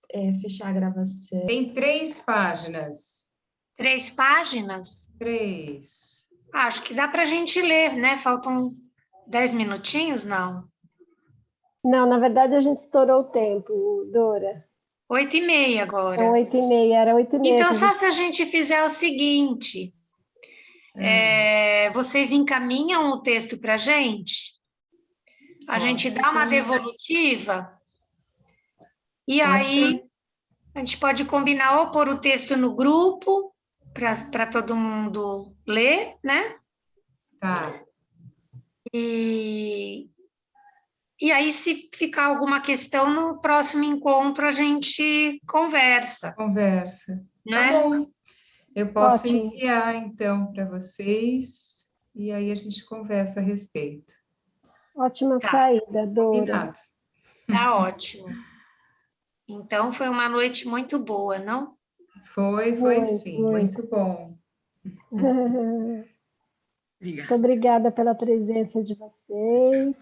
fechar a gravação. Tem 3 páginas. 3 páginas? 3. Acho que dá para a gente ler, né? Faltam 10 minutinhos, não? Não, na verdade a gente estourou o tempo, Dora. 8h30 agora. São 8h30, era 8h30. Então, só se a gente fizer o seguinte, vocês encaminham o texto para a gente? A gente dá uma devolutiva e aí a gente pode combinar ou pôr o texto no grupo para todo mundo ler, né? Tá. E aí, se ficar alguma questão, no próximo encontro a gente conversa. Tá Né? bom. Eu posso enviar, então, para vocês e aí a gente conversa a respeito. Ótima saída, Dora. Combinado. Tá ótimo. Então, foi uma noite muito boa, não? Foi sim. Muito bom. Muito obrigada pela presença de vocês.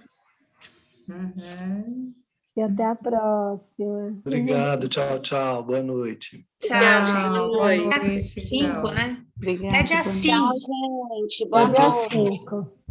E até a próxima. Obrigado, tchau, tchau. Boa noite. Tchau, gente. Boa noite. 5, né? Obrigada. Até dia 5. Tchau, gente. Boa noite. Dia 5.